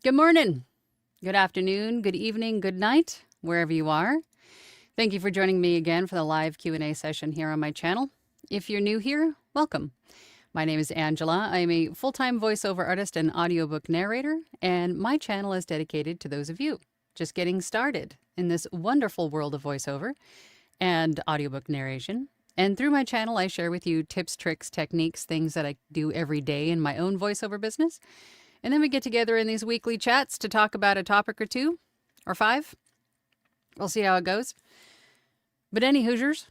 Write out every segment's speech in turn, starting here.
Good morning, good afternoon, good evening, good night, wherever you are. Thank you for joining me again for the live Q&A session here on my channel. If you're new here, welcome. My name is Angela. I'm a full-time voiceover artist and audiobook narrator, and my channel is dedicated to those of you just getting started in this wonderful world of voiceover and audiobook narration. And through my channel, I share with you tips, tricks, techniques, things that I do every day in my own voiceover business. And then we get together in these weekly chats to talk about a topic or two, or five. We'll see how it goes. But any Hoosiers,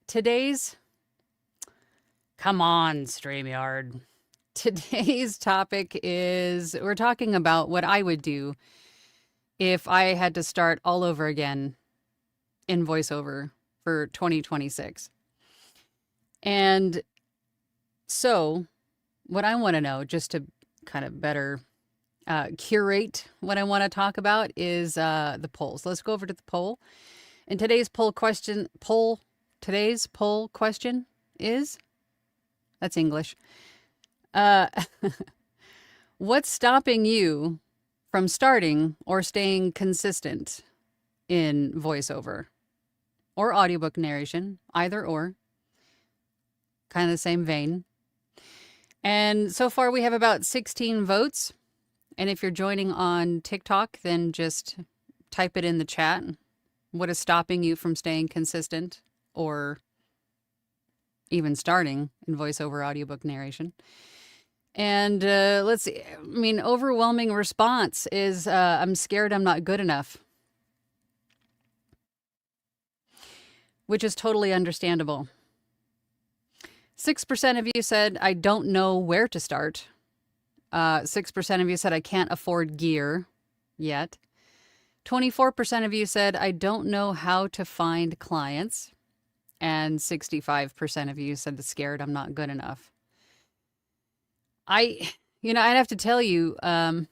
today's, come on, StreamYard. Today's topic is, we're talking about what I would do if I had to start all over again in voiceover for 2026. And so what I want to know, just to kind of better curate what I want to talk about, is the polls. Let's go over to the poll. And today's poll question is, that's English. What's stopping you from starting or staying consistent in voiceover or audiobook narration, either or, kind of the same vein. And so far we have about 16 votes. And if you're joining on TikTok, then just type it in the chat. What is stopping you from staying consistent or even starting in voiceover audiobook narration? And let's see. I mean, overwhelming response is I'm scared I'm not good enough, which is totally understandable. 6% of you said, I don't know where to start. 6% of you said, I can't afford gear yet. 24% of you said, I don't know how to find clients. And 65% of you said, scared I'm not good enough. I'd have to tell you, how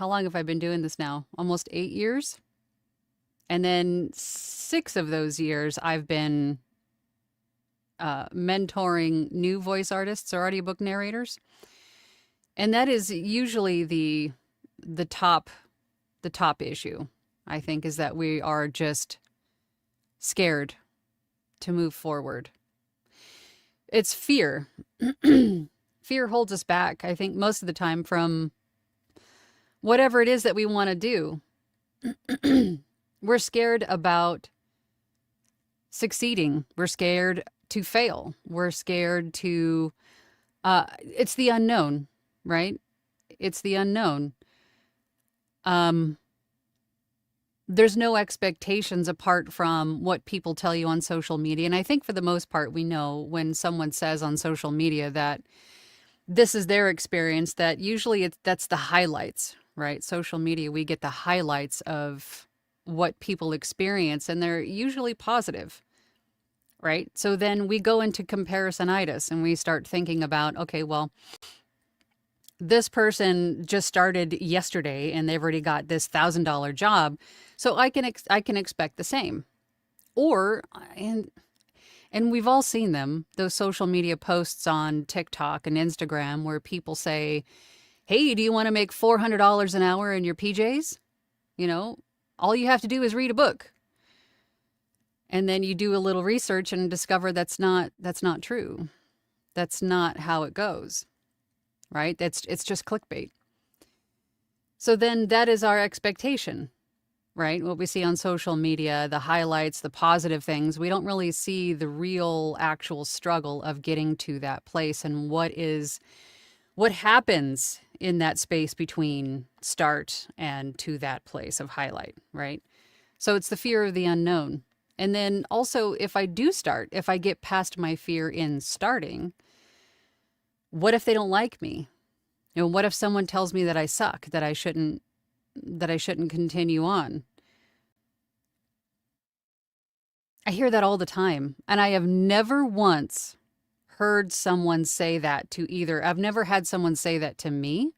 long have I been doing this now? Almost 8 years. And then 6 of those years I've been mentoring new voice artists or audiobook narrators. And that is usually the top issue, I think, is that we are just scared to move forward. It's fear. Fear holds us back, I think, most of the time from whatever it is that we want to do. We're scared about succeeding. We're scared to fail. We're scared to, it's the unknown, right? It's the unknown. There's no expectations apart from what people tell you on social media. And I think for the most part, we know when someone says on social media that this is their experience, that usually that's the highlights, right? Social media, we get the highlights of what people experience, and they're usually positive. Right? So then we go into comparisonitis and we start thinking about, okay, well, this person just started yesterday and they've already got this $1,000 job. So I can expect the same. Or, and we've all seen them, those social media posts on TikTok and Instagram where people say, hey, do you want to make $400 an hour in your PJs? You know, all you have to do is read a book. And then you do a little research and discover that's not true. That's not how it goes, right? It's just clickbait. So then that is our expectation, right? What we see on social media, the highlights, the positive things, we don't really see the real actual struggle of getting to that place and what happens in that space between start and to that place of highlight, right? So it's the fear of the unknown. And then also, if I do start, if I get past my fear in starting, what if they don't like me? You know, what if someone tells me that I suck, that I shouldn't continue on? I hear that all the time. And I have never once heard someone say that to either. I've never had someone say that to me,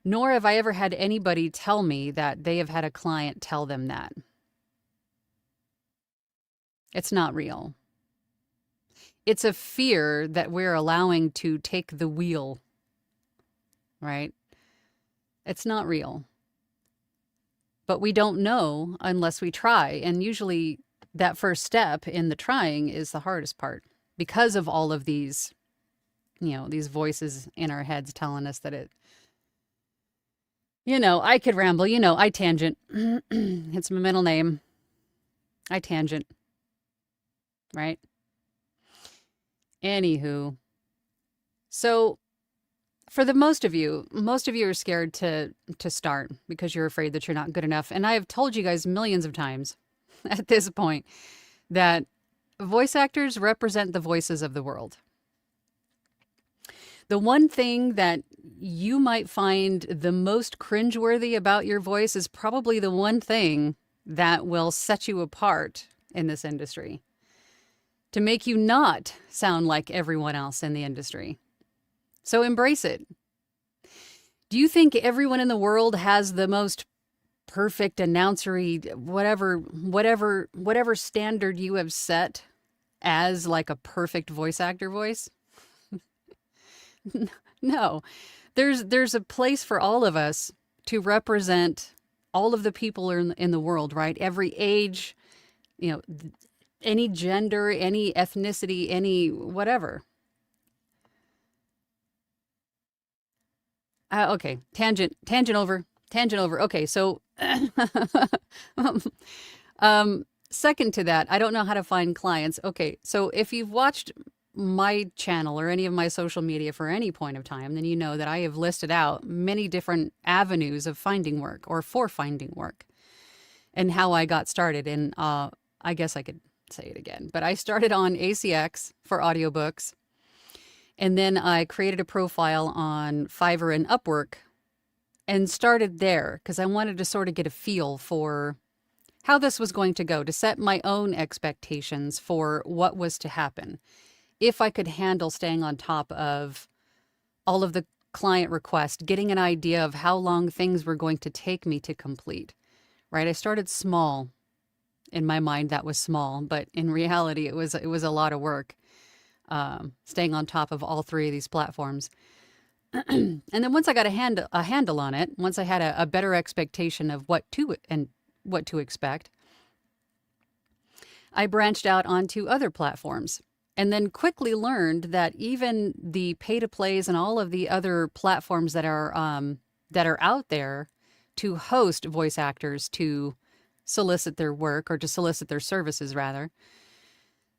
nor have I ever had anybody tell me that they have had a client tell them that. It's not real. It's a fear that we're allowing to take the wheel, right? It's not real. But we don't know unless we try. And usually that first step in the trying is the hardest part because of all of these, these voices in our heads telling us that I could ramble, I tangent. It's my middle name. I tangent, right? Anywho, so for the most of you are scared to start because you're afraid that you're not good enough. And I have told you guys millions of times at this point that voice actors represent the voices of the world. The one thing that you might find the most cringeworthy about your voice is probably the one thing that will set you apart in this industry, to make you not sound like everyone else in the industry. So embrace it. Do you think everyone in the world has the most perfect announcery, whatever standard you have set as like a perfect voice actor voice? No. There's a place for all of us to represent all of the people in the world, right? Every age, any gender, any ethnicity, any whatever. Okay, tangent over. Okay, so second to that, I don't know how to find clients. Okay, so if you've watched my channel or any of my social media for any point of time, then you know that I have listed out many different avenues of finding work or for finding work and how I got started. And I guess I could say it again, but I started on ACX for audiobooks. And then I created a profile on Fiverr and Upwork and started there because I wanted to sort of get a feel for how this was going to go, to set my own expectations for what was to happen. If I could handle staying on top of all of the client requests, getting an idea of how long things were going to take me to complete, right? I started small. In my mind, that was small, but in reality, it was a lot of work. Staying on top of all three of these platforms. And then once I got a handle on it, once I had a better expectation of what to expect, I branched out onto other platforms and then quickly learned that even the pay-to-plays and all of the other platforms that are out there to host voice actors to solicit their work, or to solicit their services rather,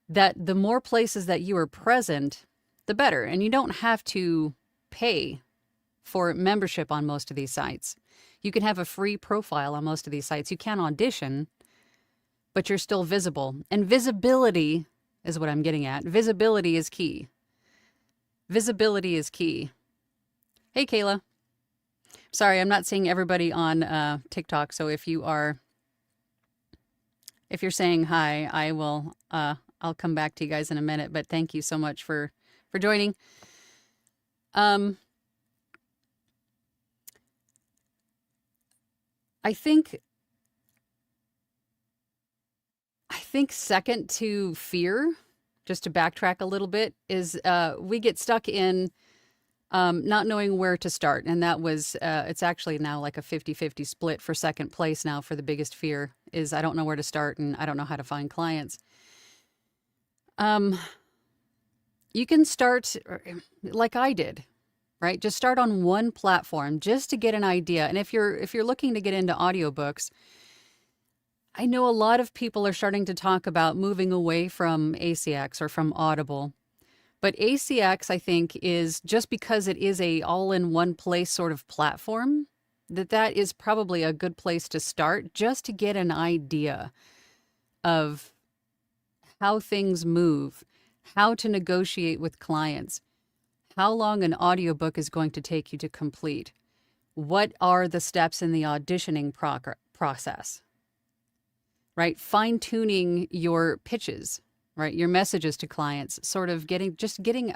that the more places that you are present, the better. And you don't have to pay for membership on most of these sites. You can have a free profile on most of these sites. You can audition, but you're still visible. And visibility is what I'm getting at. Visibility is key. Visibility is key. Hey, Kayla. Sorry, I'm not seeing everybody on TikTok. So if you're saying hi, I'll come back to you guys in a minute, but thank you so much for joining. I think second to fear, just to backtrack a little bit, is we get stuck in not knowing where to start. And that was, it's actually now like a 50-50 split for second place now for the biggest fear is I don't know where to start and I don't know how to find clients. You can start like I did, right? Just start on one platform just to get an idea. And if you're looking to get into audiobooks, I know a lot of people are starting to talk about moving away from ACX or from Audible. But ACX, I think, is just because it is a all-in-one place sort of platform, that is probably a good place to start just to get an idea of how things move, how to negotiate with clients, how long an audiobook is going to take you to complete, what are the steps in the auditioning process, right? Fine-tuning your pitches, right? Your messages to clients, sort of getting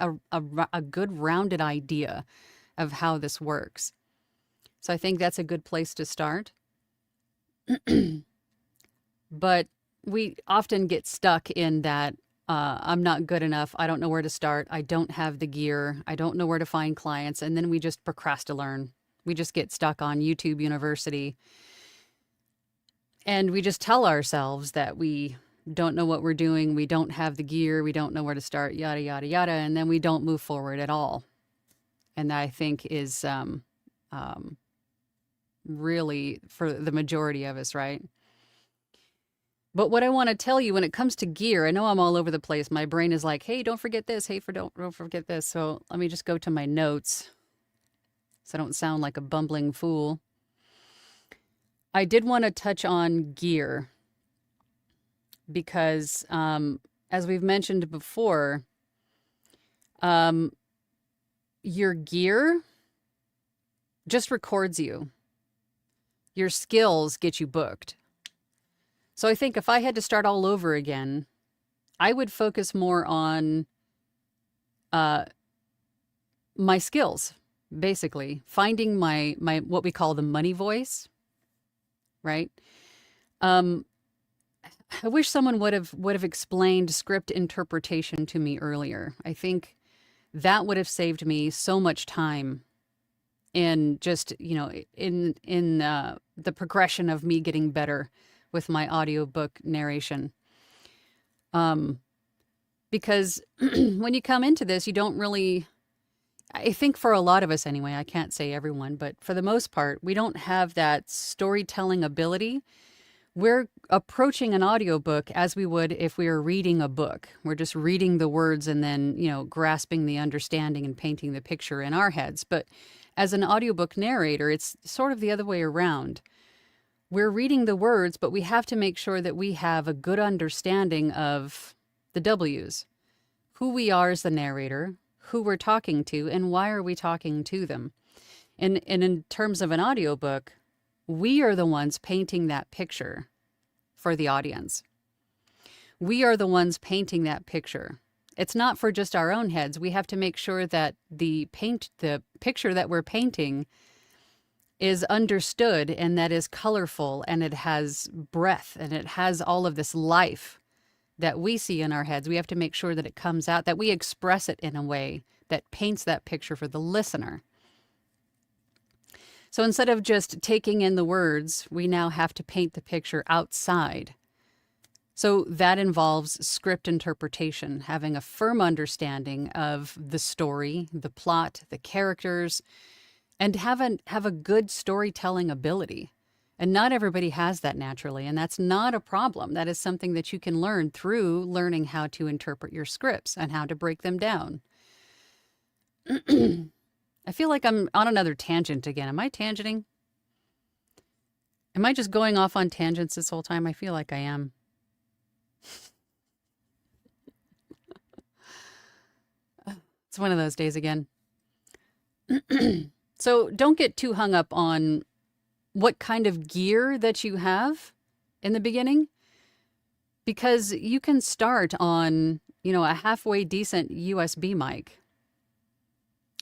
a good rounded idea of how this works. So I think that's a good place to start. But we often get stuck in that, I'm not good enough. I don't know where to start. I don't have the gear. I don't know where to find clients. And then we just procrastinate. We just get stuck on YouTube University. And we just tell ourselves that we don't know what we're doing. We don't have the gear. We don't know where to start, yada, yada, yada. And then we don't move forward at all. And that I think is really for the majority of us, right? But what I want to tell you when it comes to gear, I know I'm all over the place. My brain is like, hey, don't forget this. Hey, don't forget this. So let me just go to my notes so I don't sound like a bumbling fool. I did want to touch on gear because, as we've mentioned before, your gear just records you. Your skills get you booked. So I think if I had to start all over again, I would focus more on my skills, basically finding my what we call the money voice, right? I wish someone would have explained script interpretation to me earlier. I think that would have saved me so much time in just, in the progression of me getting better with my audiobook narration. Because when you come into this, you don't really, I think for a lot of us anyway, I can't say everyone, but for the most part, we don't have that storytelling ability. We're approaching an audiobook as we would if we were reading a book. We're just reading the words and then, grasping the understanding and painting the picture in our heads. But as an audiobook narrator, it's sort of the other way around. We're reading the words, but we have to make sure that we have a good understanding of the W's, who we are as the narrator, who we're talking to, and why are we talking to them. And in terms of an audiobook, we are the ones painting that picture for the audience. We are the ones painting that picture. It's not for just our own heads. We have to make sure that the picture that we're painting is understood and that is colorful and it has breath and it has all of this life that we see in our heads. We have to make sure that it comes out, that we express it in a way that paints that picture for the listener. So instead of just taking in the words, we now have to paint the picture outside. So that involves script interpretation, having a firm understanding of the story, the plot, the characters, and have a good storytelling ability. And not everybody has that naturally, and that's not a problem. That is something that you can learn through learning how to interpret your scripts and how to break them down. I feel like I'm on another tangent again. Am I tangenting? Am I just going off on tangents this whole time? I feel like I am. It's one of those days again. So don't get too hung up on what kind of gear that you have in the beginning, because you can start on, a halfway decent USB mic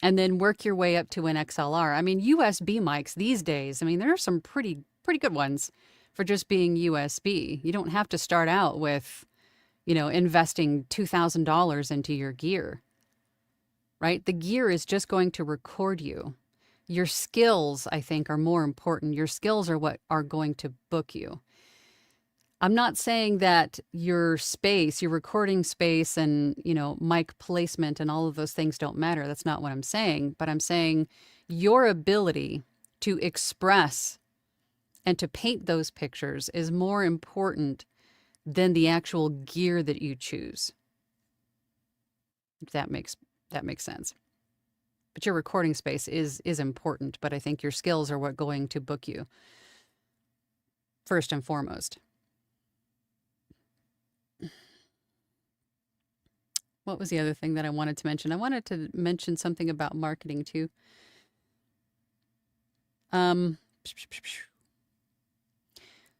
and then work your way up to an XLR. I mean, USB mics these days, there are some pretty good ones for just being USB. You don't have to start out with, investing $2,000 into your gear, right? The gear is just going to record you. Your skills, I think, are more important. Your skills are what are going to book you. I'm not saying that your space, your recording space and, mic placement and all of those things don't matter. That's not what I'm saying. But I'm saying your ability to express and to paint those pictures is more important than the actual gear that you choose. If that makes sense. But your recording space is important, but I think your skills are what going to book you first and foremost. What was the other thing that I wanted to mention? I wanted to mention something about marketing too.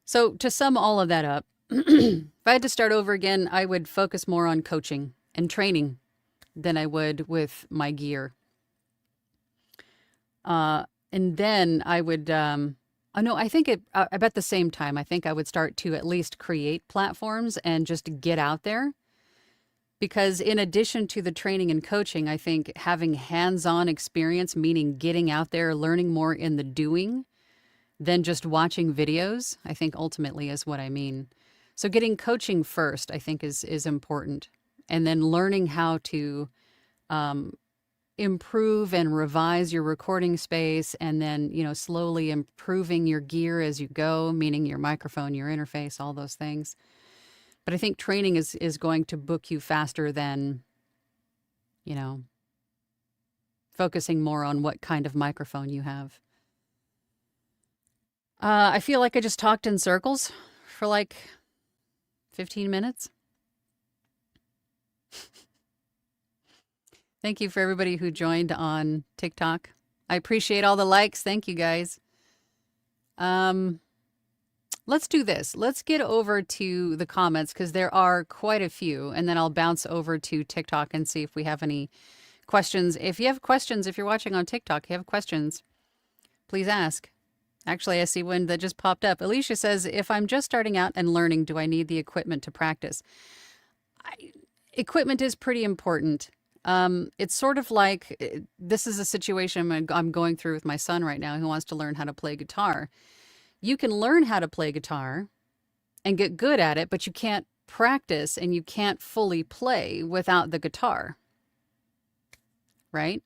So to sum all of that up, if I had to start over again, I would focus more on coaching and training than I would with my gear. And then I would, I think about the same time, I think I would start to at least create platforms and just get out there Because in addition to the training and coaching, I think having hands-on experience, meaning getting out there, learning more in the doing than just watching videos, I think ultimately is what I mean. So getting coaching first, I think is important. And then learning how to improve and revise your recording space, and then, slowly improving your gear as you go, meaning your microphone, your interface, all those things. But I think training is going to book you faster than, focusing more on what kind of microphone you have. I feel like I just talked in circles for like 15 minutes. Thank you for everybody who joined on TikTok. I appreciate all the likes. Thank you, guys. Let's do this. Let's get over to the comments because there are quite a few, and then I'll bounce over to TikTok and see if we have any questions. If you have questions, if you're watching on TikTok, you have questions, please ask. Actually, I see one that just popped up. Alicia says, if I'm just starting out and learning, do I need the equipment to practice? Equipment is pretty important. It's sort of like, this is a situation I'm going through with my son right now who wants to learn how to play guitar. You can learn how to play guitar and get good at it, but you can't practice and you can't fully play without the guitar, right?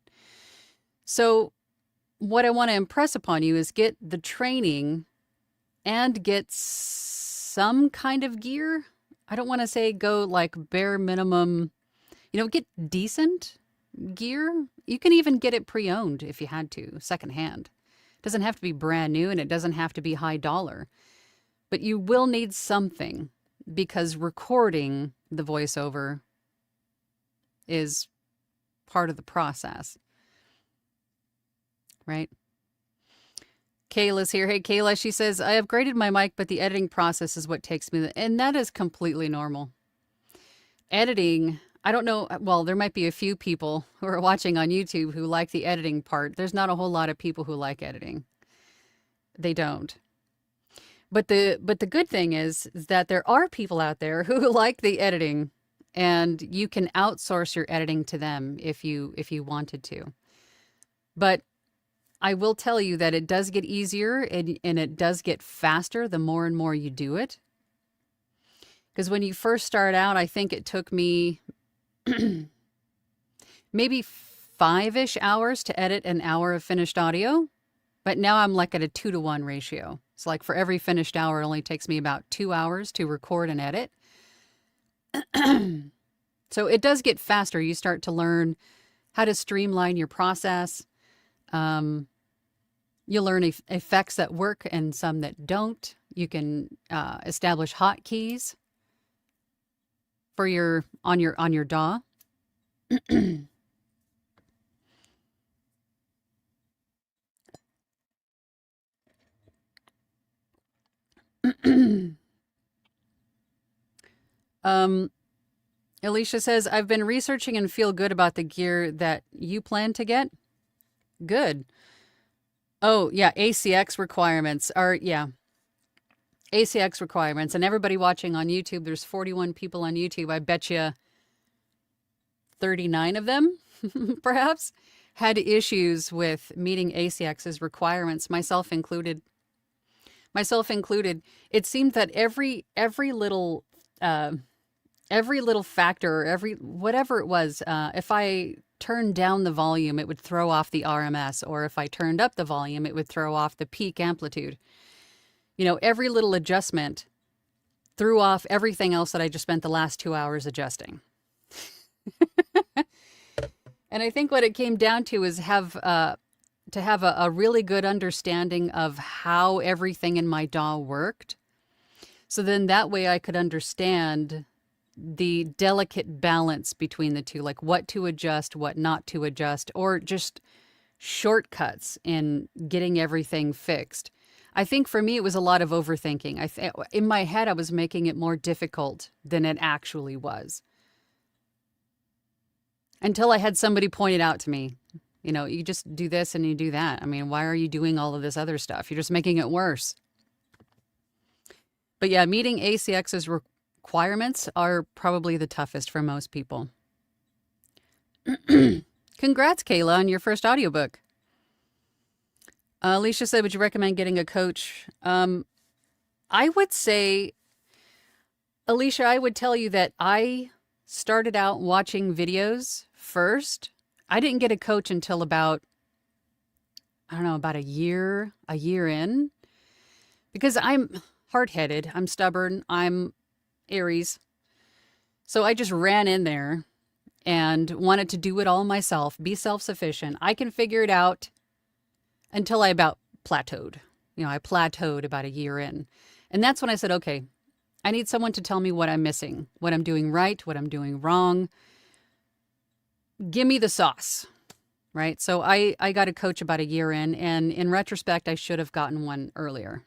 So what I want to impress upon you is get the training and get some kind of gear. I don't want to say go like bare minimum, get decent gear. You can even get it pre-owned if you had to, secondhand. It doesn't have to be brand new and it doesn't have to be high dollar. But you will need something because recording the voiceover is part of the process. Right? Kayla's here. Hey, Kayla, she says, I upgraded my mic, but the editing process is what takes me. And that is completely normal. Editing, I don't know. Well, there might be a few people who are watching on YouTube who like the editing part. There's not a whole lot of people who like editing. They don't. But the good thing is that there are people out there who like the editing, and you can outsource your editing to them if you wanted to. But I will tell you that it does get easier and it does get faster the more and more you do it. Because when you first start out, I think it took me maybe 5-ish hours to edit an hour of finished audio. But now I'm like at a 2-to-1 ratio. It's like for every finished hour, it only takes me about 2 hours to record and edit. So it does get faster. You start to learn how to streamline your process. You'll learn effects that work and some that don't. You can establish hotkeys for on your DAW. Alicia says, I've been researching and feel good about the gear that you plan to get. Good. Oh, yeah, ACX requirements are, yeah. ACX requirements. And everybody watching on YouTube, there's 41 people on YouTube. I bet you 39 of them, perhaps, had issues with meeting ACX's requirements, myself included. It seemed that every little factor, whatever it was, if I turned down the volume, it would throw off the RMS, or if I turned up the volume, it would throw off the peak amplitude. Every little adjustment threw off everything else that I just spent the last 2 hours adjusting. And I think what it came down to is to have a really good understanding of how everything in my DAW worked. So then that way I could understand the delicate balance between the two, like what to adjust, what not to adjust, or just shortcuts in getting everything fixed. I think for me, it was a lot of overthinking. In my head, I was making it more difficult than it actually was. Until I had somebody point it out to me. You just do this and you do that. I mean, why are you doing all of this other stuff? You're just making it worse. But yeah, meeting ACX's requirements are probably the toughest for most people. Congrats, Kayla, on your first audiobook. Alicia said, would you recommend getting a coach? I would say, Alicia, I would tell you that I started out watching videos first. I didn't get a coach until about, I don't know, about a year in, because I'm hard-headed, I'm stubborn, I'm Aries. So I just ran in there and wanted to do it all myself, be self-sufficient. I can figure it out until I about plateaued. I plateaued about a year in. And that's when I said, okay, I need someone to tell me what I'm missing, what I'm doing right, what I'm doing wrong. Give me the sauce, right? So I got a coach about a year in, and in retrospect, I should have gotten one earlier.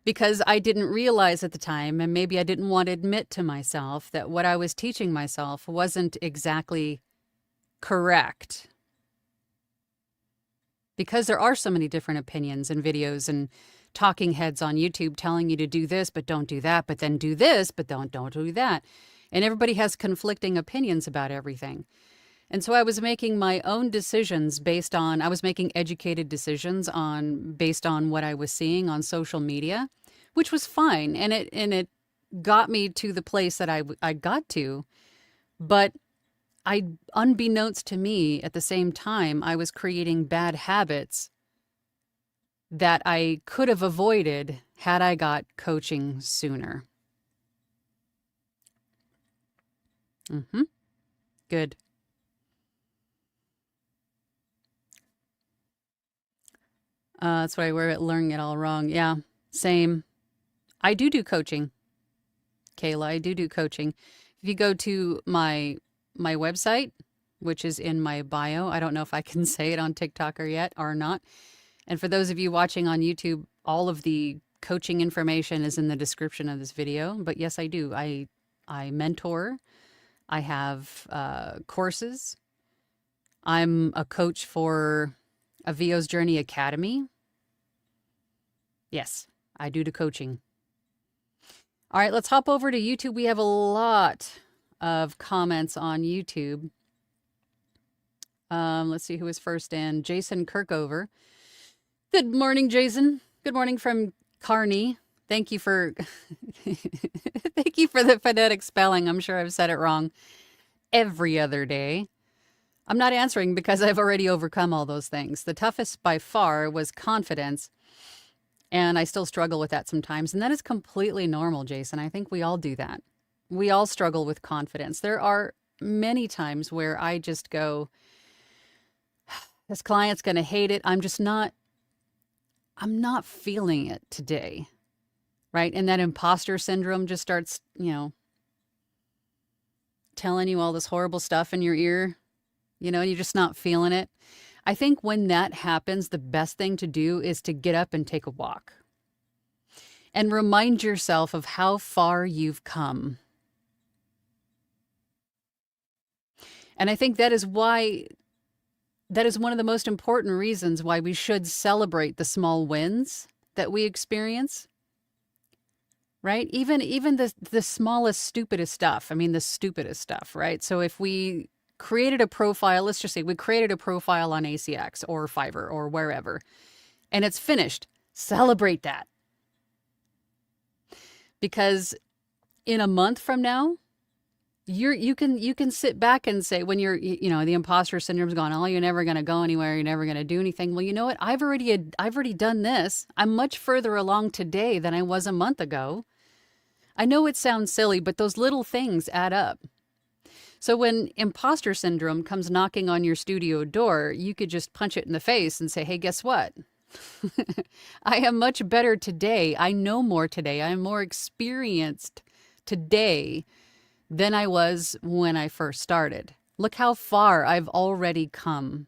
Because I didn't realize at the time, and maybe I didn't want to admit to myself, that what I was teaching myself wasn't exactly correct. Because there are so many different opinions and videos and talking heads on YouTube telling you to do this, but don't do that, but then do this, but don't do that. And everybody has conflicting opinions about everything. And so I was making my own decisions I was making educated decisions based on what I was seeing on social media, which was fine. And it got me to the place that I got to. But unbeknownst to me, at the same time, I was creating bad habits that I could have avoided had I got coaching sooner. Good. That's why we're learning it all wrong. Yeah, same. I do coaching, Kayla. I do coaching. If you go to my website, which is in my bio, I don't know if I can say it on TikTok or not. And for those of you watching on YouTube, all of the coaching information is in the description of this video. But yes, I do. I mentor. I have courses. I'm a coach for a VO's Journey Academy. Yes, I do the coaching. All right, let's hop over to YouTube. We have a lot of comments on YouTube. Let's see who was first in. Jason Kirkover. Good morning, Jason. Good morning from Kearney. Thank you for thank you for the phonetic spelling. I'm sure I've said it wrong every other day. I'm not answering because I've already overcome all those things. The toughest by far was confidence, and I still struggle with that sometimes. And that is completely normal, Jason. I think we all do that. We all struggle with confidence. There are many times where I just go, this client's going to hate it. I'm not feeling it today, right? And that imposter syndrome just starts, telling you all this horrible stuff in your ear, and you're just not feeling it. I think when that happens, the best thing to do is to get up and take a walk and remind yourself of how far you've come. And I think that is one of the most important reasons why we should celebrate the small wins that we experience, right? Even the smallest, stupidest stuff. I mean, the stupidest stuff, right? So if we created a profile, let's just say we created a profile on ACX or Fiverr or wherever, and it's finished, celebrate that. Because in a month from now, you can sit back and say, when the imposter syndrome's gone, oh, you're never going to go anywhere, you're never going to do anything. Well, you know what? I've already done this. I'm much further along today than I was a month ago. I know it sounds silly, but those little things add up. So when imposter syndrome comes knocking on your studio door, you could just punch it in the face and say, hey, guess what? I am much better today. I know more today. I'm more experienced today than I was when I first started. Look how far I've already come.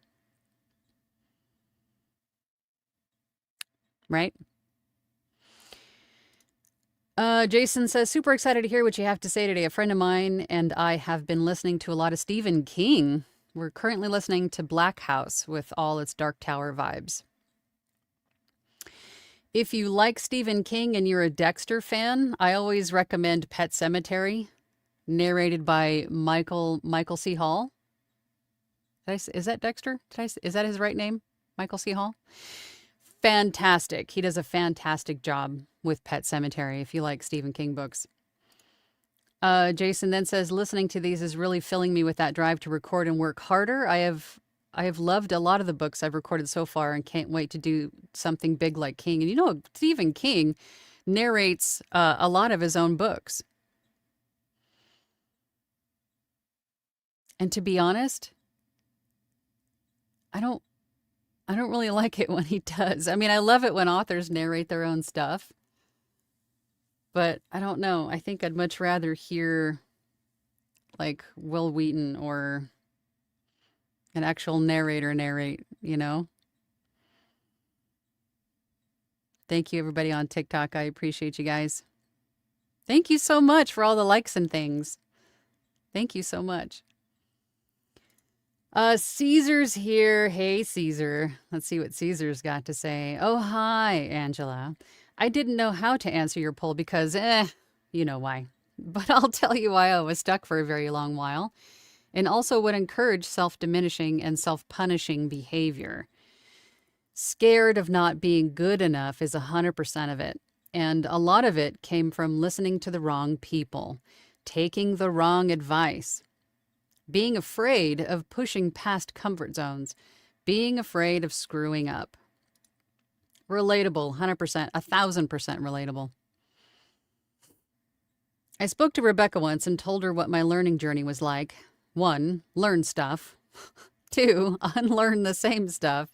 Right? Jason says, super excited to hear what you have to say today. A friend of mine and I have been listening to a lot of Stephen King. We're currently listening to Black House with all its Dark Tower vibes. If you like Stephen King and you're a Dexter fan, I always recommend Pet Sematary, narrated by Michael C. Hall. Is that Dexter? Is that his right name? Michael C. Hall? Fantastic. He does a fantastic job with Pet Sematary if you like Stephen King books. Jason then says, listening to these is really filling me with that drive to record and work harder. I have loved a lot of the books I've recorded so far and can't wait to do something big like King. And Stephen King narrates a lot of his own books. And to be honest, I don't really like it when he does. I mean, I love it when authors narrate their own stuff, but I don't know. I think I'd much rather hear like Will Wheaton or an actual narrator narrate. Thank you, everybody on TikTok. I appreciate you guys. Thank you so much for all the likes and things. Thank you so much. Caesar's here. Hey, Caesar. Let's see what Caesar's got to say. Oh, hi, Angela. I didn't know how to answer your poll because, you know why. But I'll tell you why I was stuck for a very long while, and also would encourage self-diminishing and self-punishing behavior. Scared of not being good enough is 100% of it. And a lot of it came from listening to the wrong people, taking the wrong advice, being afraid of pushing past comfort zones, being afraid of screwing up. Relatable, 100%, 1,000% relatable. I spoke to Rebecca once and told her what my learning journey was like. 1, learn stuff. 2, unlearn the same stuff.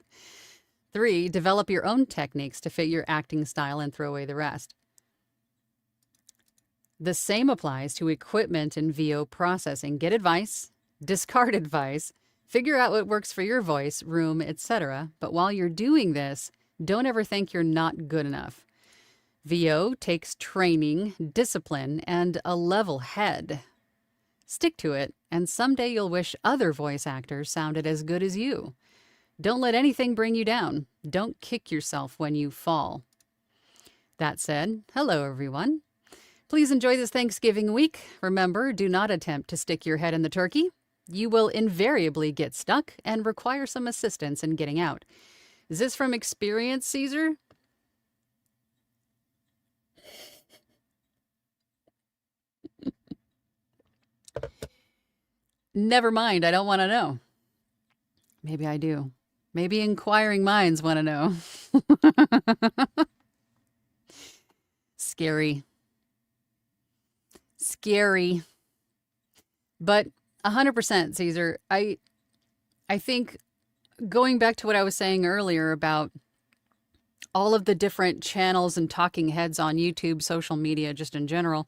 3, develop your own techniques to fit your acting style and throw away the rest. The same applies to equipment and VO processing. Get advice, discard advice, figure out what works for your voice, room, etc. But while you're doing this, don't ever think you're not good enough. VO takes training, discipline, and a level head. Stick to it, and someday you'll wish other voice actors sounded as good as you. Don't let anything bring you down. Don't kick yourself when you fall. That said, hello everyone. Please enjoy this Thanksgiving week. Remember, do not attempt to stick your head in the turkey. You will invariably get stuck and require some assistance in getting out. Is this from experience, Caesar? Never mind, I don't want to know. Maybe I do. Maybe inquiring minds want to know. Scary. Scary. But 100%, Caesar. I think going back to what I was saying earlier about all of the different channels and talking heads on YouTube, social media, just in general,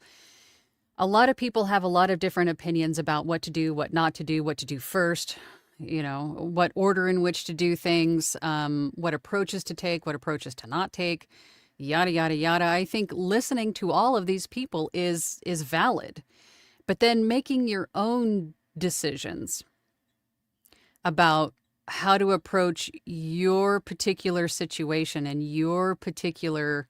a lot of people have a lot of different opinions about what to do, what not to do, what to do first, what order in which to do things, what approaches to take, what approaches to not take, yada, yada, yada. I think listening to all of these people is valid, but then making your own decisions about how to approach your particular situation and your particular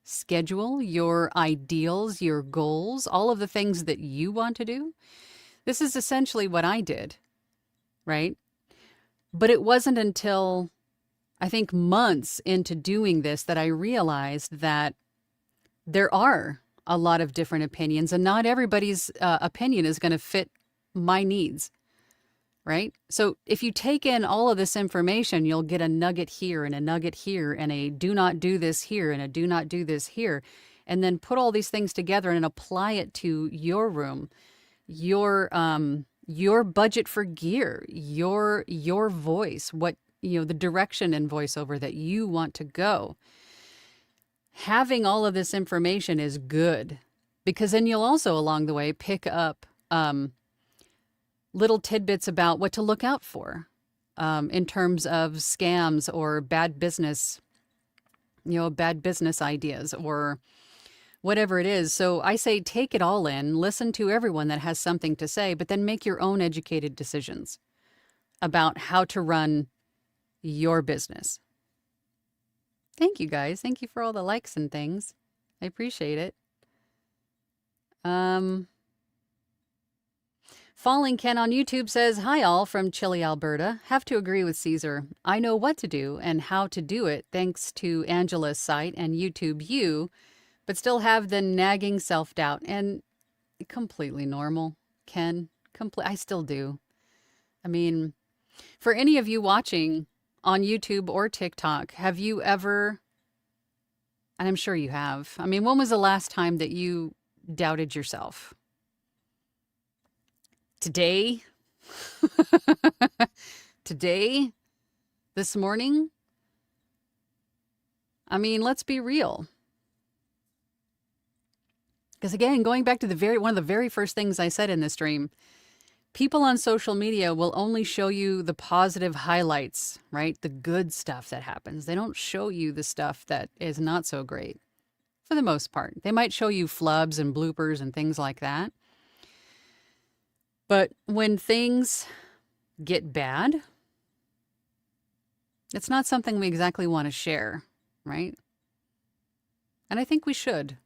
schedule, your ideals, your goals, all of the things that you want to do. This is essentially what I did, right? But it wasn't until I think months into doing this that I realized that there are a lot of different opinions and not everybody's opinion is going to fit my needs. Right? So if you take in all of this information, you'll get a nugget here and a nugget here and a do not do this here and a do not do this here. And then put all these things together and apply it to your room, your budget for gear, your voice, the direction in voiceover that you want to go. Having all of this information is good because then you'll also along the way pick up little tidbits about what to look out for in terms of scams or bad business ideas or whatever it is. So I say take it all in, listen to everyone that has something to say, but then make your own educated decisions about how to run your business. Thank you guys. Thank you for all the likes and things. I appreciate it. Falling Ken on YouTube says, "Hi all from chilly Alberta. Have to agree with Caesar. I know what to do and how to do it thanks to Angela's site and YouTube U, but still have the nagging self-doubt." And completely normal, Ken. I still do. I mean, for any of you watching on YouTube or TikTok, have you ever, and I'm sure you have, I mean, when was the last time that you doubted yourself? Today? Today? This morning? I mean, let's be real. Because again, going back to one of the very first things I said in this stream, people on social media will only show you the positive highlights, right? The good stuff that happens. They don't show you the stuff that is not so great, for the most part. They might show you flubs and bloopers and things like that. But when things get bad, it's not something we exactly want to share, right? And I think we should.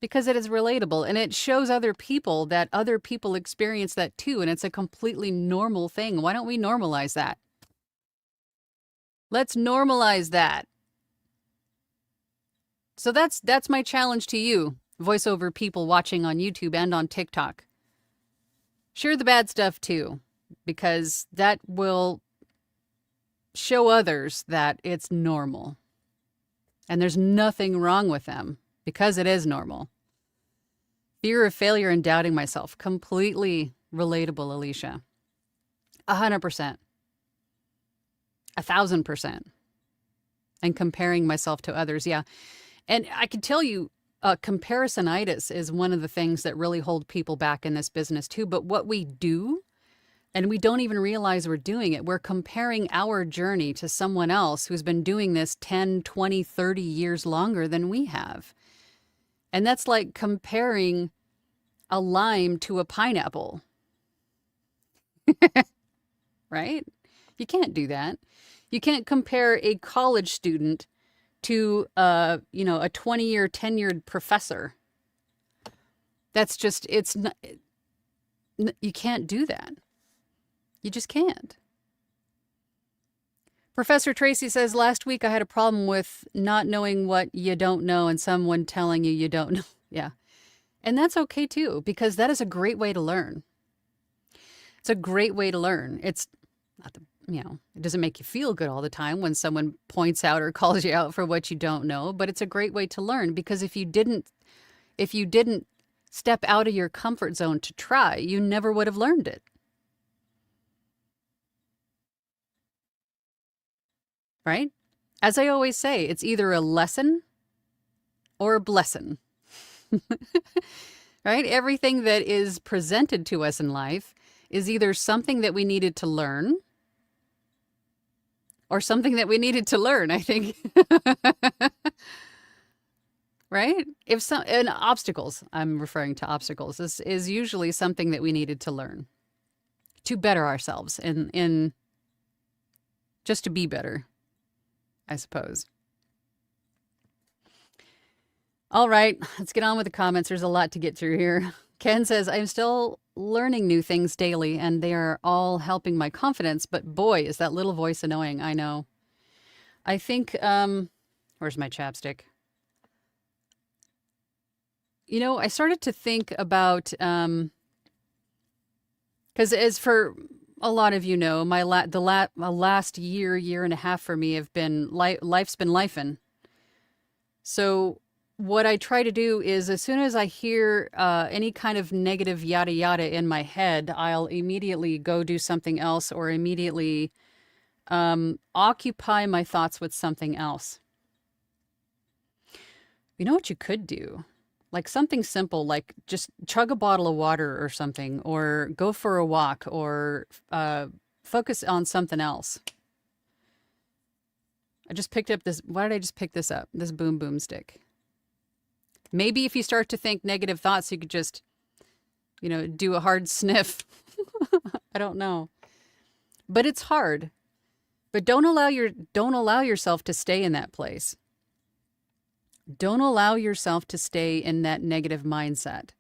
Because it is relatable and it shows other people that other people experience that too. And it's a completely normal thing. Why don't we normalize that? Let's normalize that. So that's my challenge to you, voiceover people watching on YouTube and on TikTok. Share the bad stuff too, because that will show others that it's normal. And there's nothing wrong with them because it is normal. Fear of failure and doubting myself. Completely relatable, Alicia. 100%. 1,000%. And comparing myself to others. Yeah. And I can tell you, comparisonitis is one of the things that really hold people back in this business too. But what we do, and we don't even realize we're doing it, we're comparing our journey to someone else who's been doing this 10, 20, 30 years longer than we have. And that's like comparing a lime to a pineapple. Right? You can't do that. You can't compare a college student to a 20-year tenured professor. That's just, it's not, you can't do that. You just can't. Professor Tracy says, "Last week I had a problem with not knowing what you don't know and someone telling you don't know." Yeah. And that's okay too, because that is a great way to learn. It's a great way to learn. It's not it doesn't make you feel good all the time when someone points out or calls you out for what you don't know, but it's a great way to learn, because if you didn't step out of your comfort zone to try, you never would have learned it. Right? As I always say, it's either a lesson or a blessing. Right? Everything that is presented to us in life is either something that we needed to learn or something that we needed to learn, I think. Right? And obstacles, I'm referring to obstacles, this is usually something that we needed to learn to better ourselves in just to be better, I suppose. All right, let's get on with the comments. There's a lot to get through here. Ken says, "I'm still learning new things daily, and they are all helping my confidence, but boy, is that little voice annoying." I know. I think, where's my chapstick? I started to think about, because as for a lot of my last year and a half for me have been, life's been lifing. So what I try to do is, as soon as I hear any kind of negative yada yada in my head, I'll immediately go do something else, or immediately occupy my thoughts with something else. You know what you could do? Like something simple, like just chug a bottle of water or something, or go for a walk, or focus on something else. I just picked up this. Why did I just pick this up? This boom boom stick. Maybe if you start to think negative thoughts, you could just, do a hard sniff. I don't know. But it's hard, But don't allow yourself to stay in that place. Don't allow yourself to stay in that negative mindset.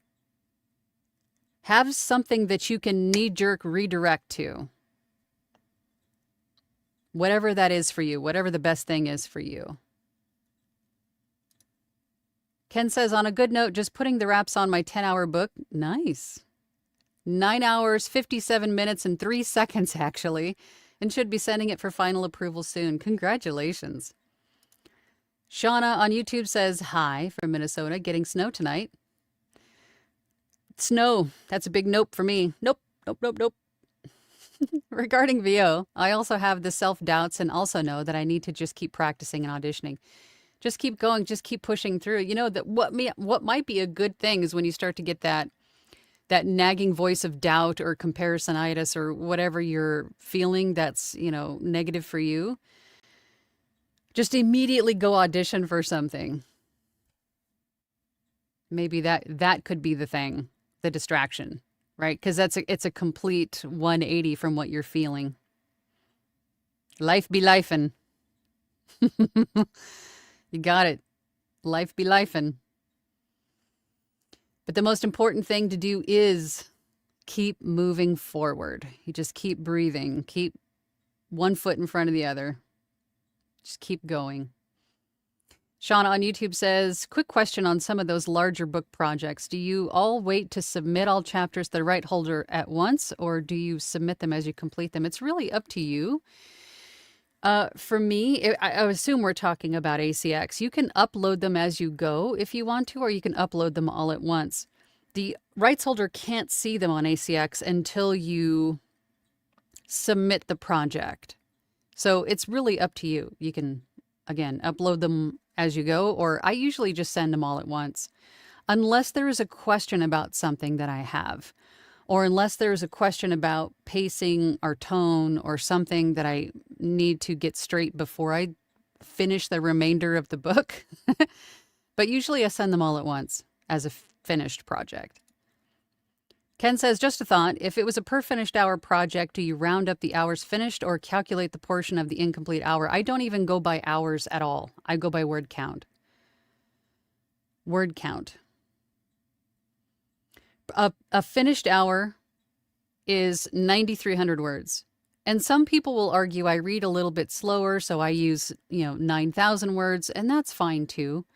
Have something that you can knee-jerk redirect to. Whatever that is for you, whatever the best thing is for you. Ken says, on a good note, just putting the wraps on my 10-hour book. Nice. 9 hours, 57 minutes, and 3 seconds, actually. And should be sending it for final approval soon. Congratulations. Shauna on YouTube says, hi from Minnesota, getting snow tonight. Snow, that's a big nope for me. Nope, nope, nope, nope. Regarding VO, I also have the self-doubts and also know that I need to just keep practicing and auditioning. Just keep going, just keep pushing through. You know, that what might be a good thing is when you start to get that nagging voice of doubt or comparisonitis or whatever you're feeling that's, negative for you. Just immediately go audition for something. Maybe that could be the thing, the distraction, right? Because it's a complete 180 from what you're feeling. Life be lifin'. You got it. Life be lifin'. But the most important thing to do is keep moving forward. You just keep breathing. Keep one foot in front of the other. Just keep going. Shauna on YouTube says, quick question on some of those larger book projects. Do you all wait to submit all chapters to the right holder at once, or do you submit them as you complete them? It's really up to you. For me, I assume we're talking about ACX. You can upload them as you go if you want to, or you can upload them all at once. The rights holder can't see them on ACX until you submit the project. So it's really up to you. You can, again, upload them as you go, or I usually just send them all at once. Unless there is a question about something that I have, or unless there's a question about pacing or tone or something that I need to get straight before I finish the remainder of the book. But usually I send them all at once as a finished project. Ken says, just a thought, if it was a per finished hour project, do you round up the hours finished or calculate the portion of the incomplete hour? I don't even go by hours at all. I go by word count. Word count. A finished hour is 9,300 words. And some people will argue I read a little bit slower, so I use, 9,000 words, and that's fine too.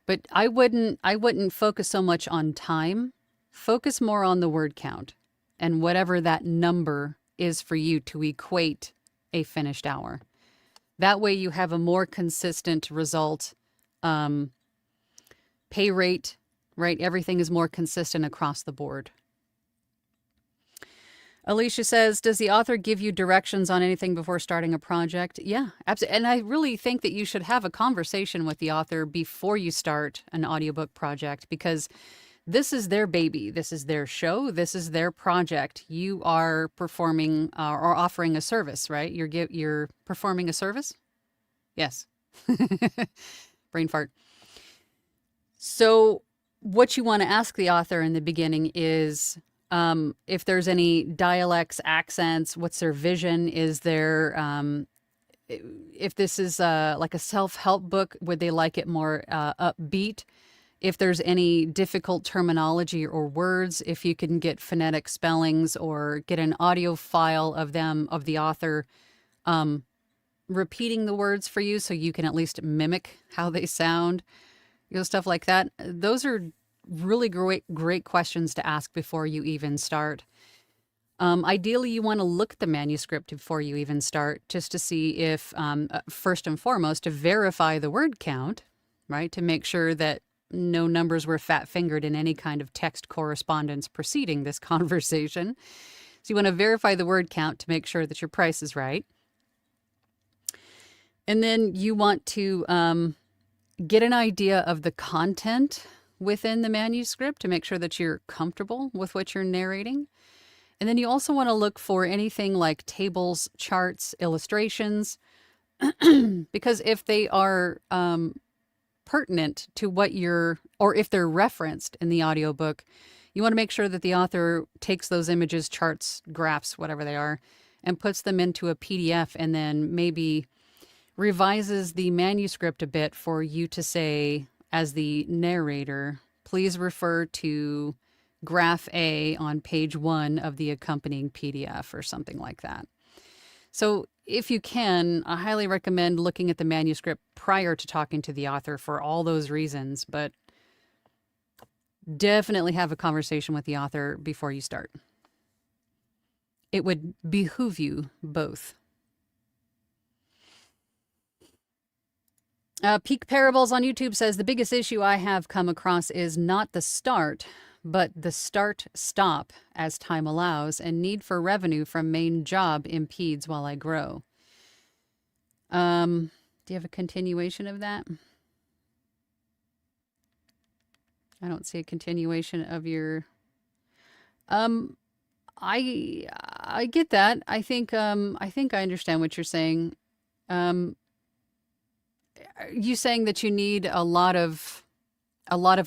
But I wouldn't focus so much on time. Focus more on the word count and whatever that number is for you to equate a finished hour. That way you have a more consistent result. Pay rate, right? Everything is more consistent across the board. Alicia says, does the author give you directions on anything before starting a project? Yeah, absolutely. And I really think that you should have a conversation with the author before you start an audiobook project, because this is their baby. This is their show. This is their project. You are performing or offering a service, right? You're performing a service? Yes. Brain fart. So what you want to ask the author in the beginning is if there's any dialects, accents, what's their vision? Is there, if this is like a self-help book, would they like it more upbeat? If there's any difficult terminology or words, if you can get phonetic spellings or get an audio file of the author, repeating the words for you so you can at least mimic how they sound, stuff like that. Those are really great questions to ask before you even start. Ideally, you want to look at the manuscript before you even start, just to see if, first and foremost, to verify the word count, right? To make sure that no numbers were fat-fingered in any kind of text correspondence preceding this conversation. So you want to verify the word count to make sure that your price is right. And then you want to get an idea of the content within the manuscript to make sure that you're comfortable with what you're narrating. And then you also want to look for anything like tables, charts, illustrations, because if they are pertinent to what or if they're referenced in the audiobook, you want to make sure that the author takes those images, charts, graphs, whatever they are, and puts them into a PDF and then maybe revises the manuscript a bit for you to say, as the narrator, please refer to graph A on page 1 of the accompanying PDF or something like that. So if you can, I highly recommend looking at the manuscript prior to talking to the author for all those reasons, but definitely have a conversation with the author before you start. It would behoove you both. Peak Parables on YouTube says, the biggest issue I have come across is not the start, but the start-stop as time allows, and need for revenue from main job impedes while I grow. Do you have a continuation of that? I don't see a continuation of your... I get that. I think I understand what you're saying. Are you saying that you need a lot of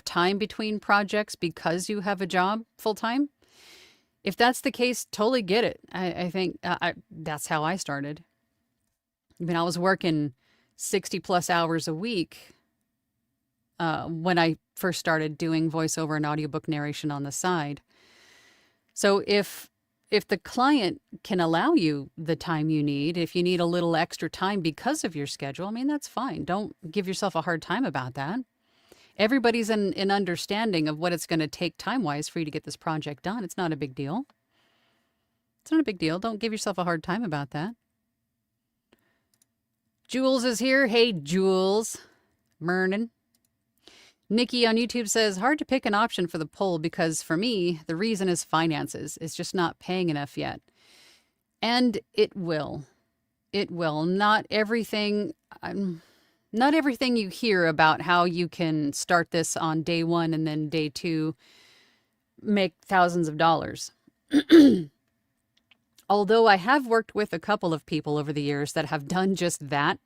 time between projects because you have a job full time? If that's the case, totally get it. I think that's how I started. I mean, I was working 60 plus hours a week when I first started doing voiceover and audiobook narration on the side. So if the client can allow you the time you need, if you need a little extra time because of your schedule, I mean, that's fine. Don't give yourself a hard time about that. Everybody's in understanding of what it's going to take time-wise for you to get this project done. It's not a big deal. It's not a big deal. Don't give yourself a hard time about that. Jules is here. Hey, Jules. Mernin. Nikki on YouTube says, hard to pick an option for the poll because for me, the reason is finances. It's just not paying enough yet. And it will. It will. Not everything you hear about how you can start this on day 1 and then day 2 make thousands of dollars. Although I have worked with a couple of people over the years that have done just that,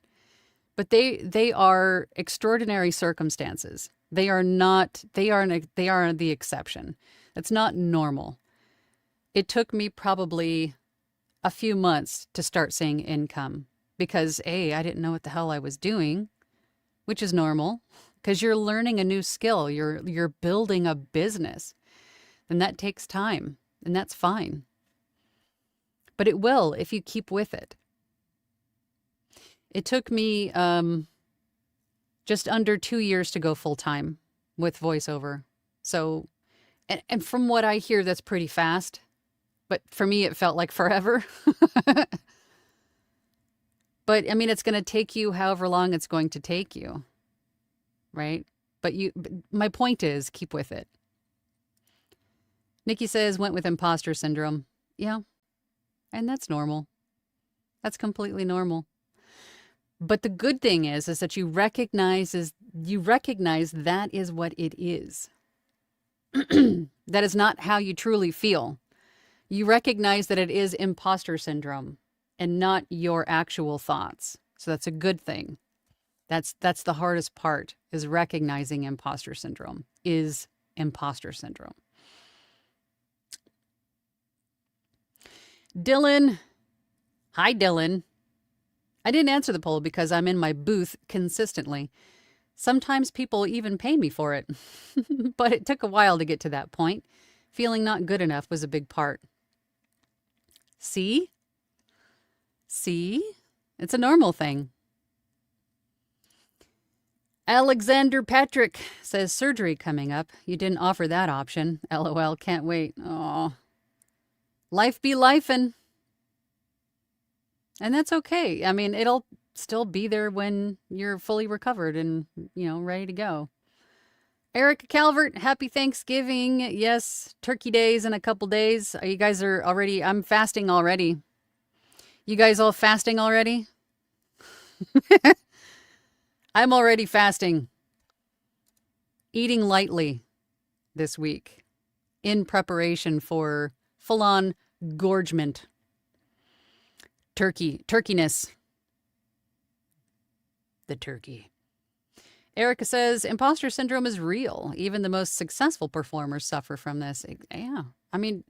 but they are extraordinary circumstances. They are the exception. It's not normal. It took me probably a few months to start seeing income because I didn't know what the hell I was doing, which is normal because you're learning a new skill. You're building a business, and that takes time, and that's fine. But it will if you keep with it. It took me just under 2 years to go full-time with voiceover. So, and from what I hear, that's pretty fast. But for me, it felt like forever. But, I mean, it's going to take you however long it's going to take you. Right? But my point is, keep with it. Nikki says, went with imposter syndrome. Yeah. And that's normal. That's completely normal. But the good thing is that you recognize that is what it is. That is not how you truly feel. You recognize that it is imposter syndrome and not your actual thoughts. So that's a good thing. That's the hardest part, is recognizing imposter syndrome is imposter syndrome. Dylan. Hi, Dylan. I didn't answer the poll because I'm in my booth consistently. Sometimes people even pay me for it. But it took a while to get to that point. Feeling not good enough was a big part. See? It's a normal thing. Alexander Patrick says, surgery coming up. You didn't offer that option. LOL, can't wait. Aw. Life be lifin'. And that's okay. I mean, it'll still be there when you're fully recovered and, ready to go. Erica Calvert, happy Thanksgiving. Yes, Turkey Days in a couple days. You guys are already, I'm fasting already. You guys all fasting already? I'm already fasting. Eating lightly this week in preparation for full-on gorgement. Turkeyness. The turkey. Erica says, imposter syndrome is real. Even the most successful performers suffer from this. Yeah. I mean,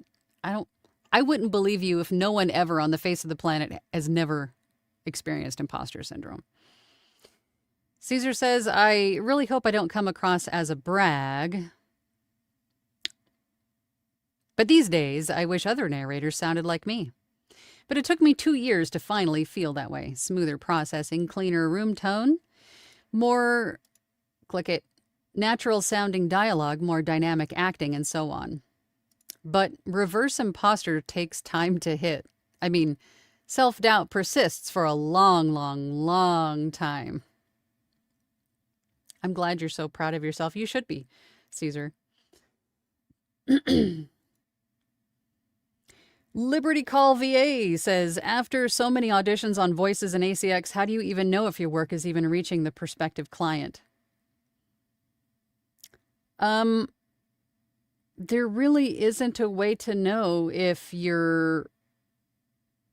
I I wouldn't believe you if no one ever on the face of the planet has never experienced imposter syndrome. Caesar says, I really hope I don't come across as a brag. But these days, I wish other narrators sounded like me. But it took me 2 years to finally feel that way. Smoother processing, cleaner room tone, more, click it, natural sounding dialogue, more dynamic acting, and so on. But reverse imposter takes time to hit. I mean, self-doubt persists for a long, long, long time. I'm glad you're so proud of yourself. You should be, Caesar. Liberty Call VA says, after so many auditions on Voices and ACX, how do you even know if your work is even reaching the prospective client? There really isn't a way to know if you're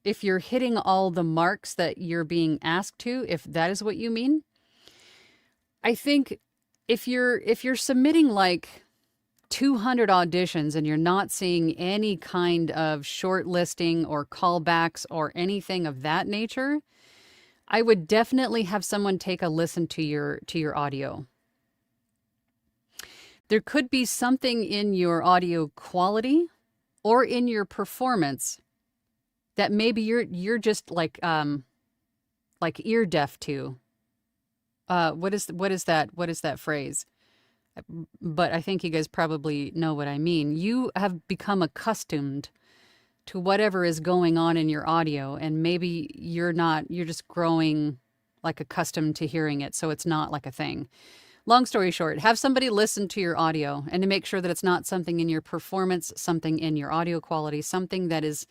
hitting all the marks that you're being asked to, if that is what you mean. I think if you're submitting like 200 auditions and you're not seeing any kind of shortlisting or callbacks or anything of that nature, I would definitely have someone take a listen to your audio. There could be something in your audio quality or in your performance that maybe you're just like ear deaf to. What is that phrase? But I think you guys probably know what I mean. You have become accustomed to whatever is going on in your audio, and maybe you're just growing like accustomed to hearing it, so it's not like a thing. Long story short, have somebody listen to your audio and to make sure that it's not something in your performance, something in your audio quality, something that is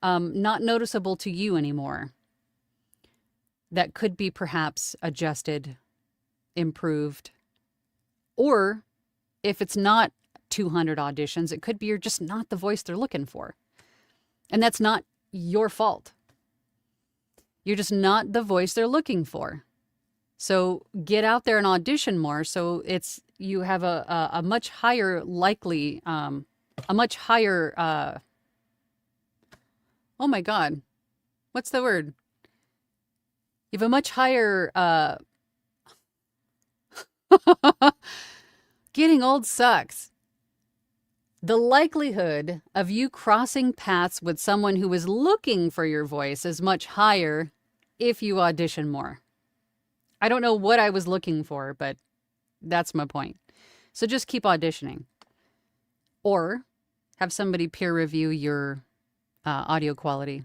not noticeable to you anymore. That could be perhaps adjusted, improved. Or if it's not 200 auditions, it could be you're just not the voice they're looking for. And that's not your fault. You're just not the voice they're looking for. So get out there and audition more. So you have a much higher likely, oh my God, what's the word? You have a much higher, getting old sucks. The likelihood of you crossing paths with someone who is looking for your voice is much higher if you audition more. I don't know what I was looking for, but that's my point. So just keep auditioning. Or have somebody peer review your audio quality.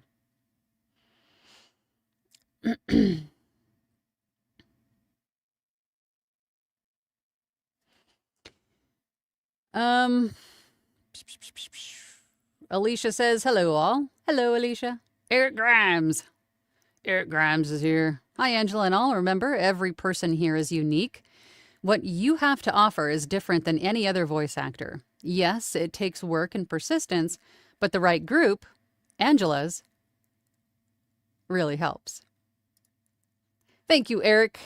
Alicia says, hello all. Hello, Alicia. Eric Grimes. Eric Grimes is here. Hi, Angela and all. Remember, every person here is unique. What you have to offer is different than any other voice actor. Yes, it takes work and persistence, but the right group, Angela's, really helps. Thank you, Eric.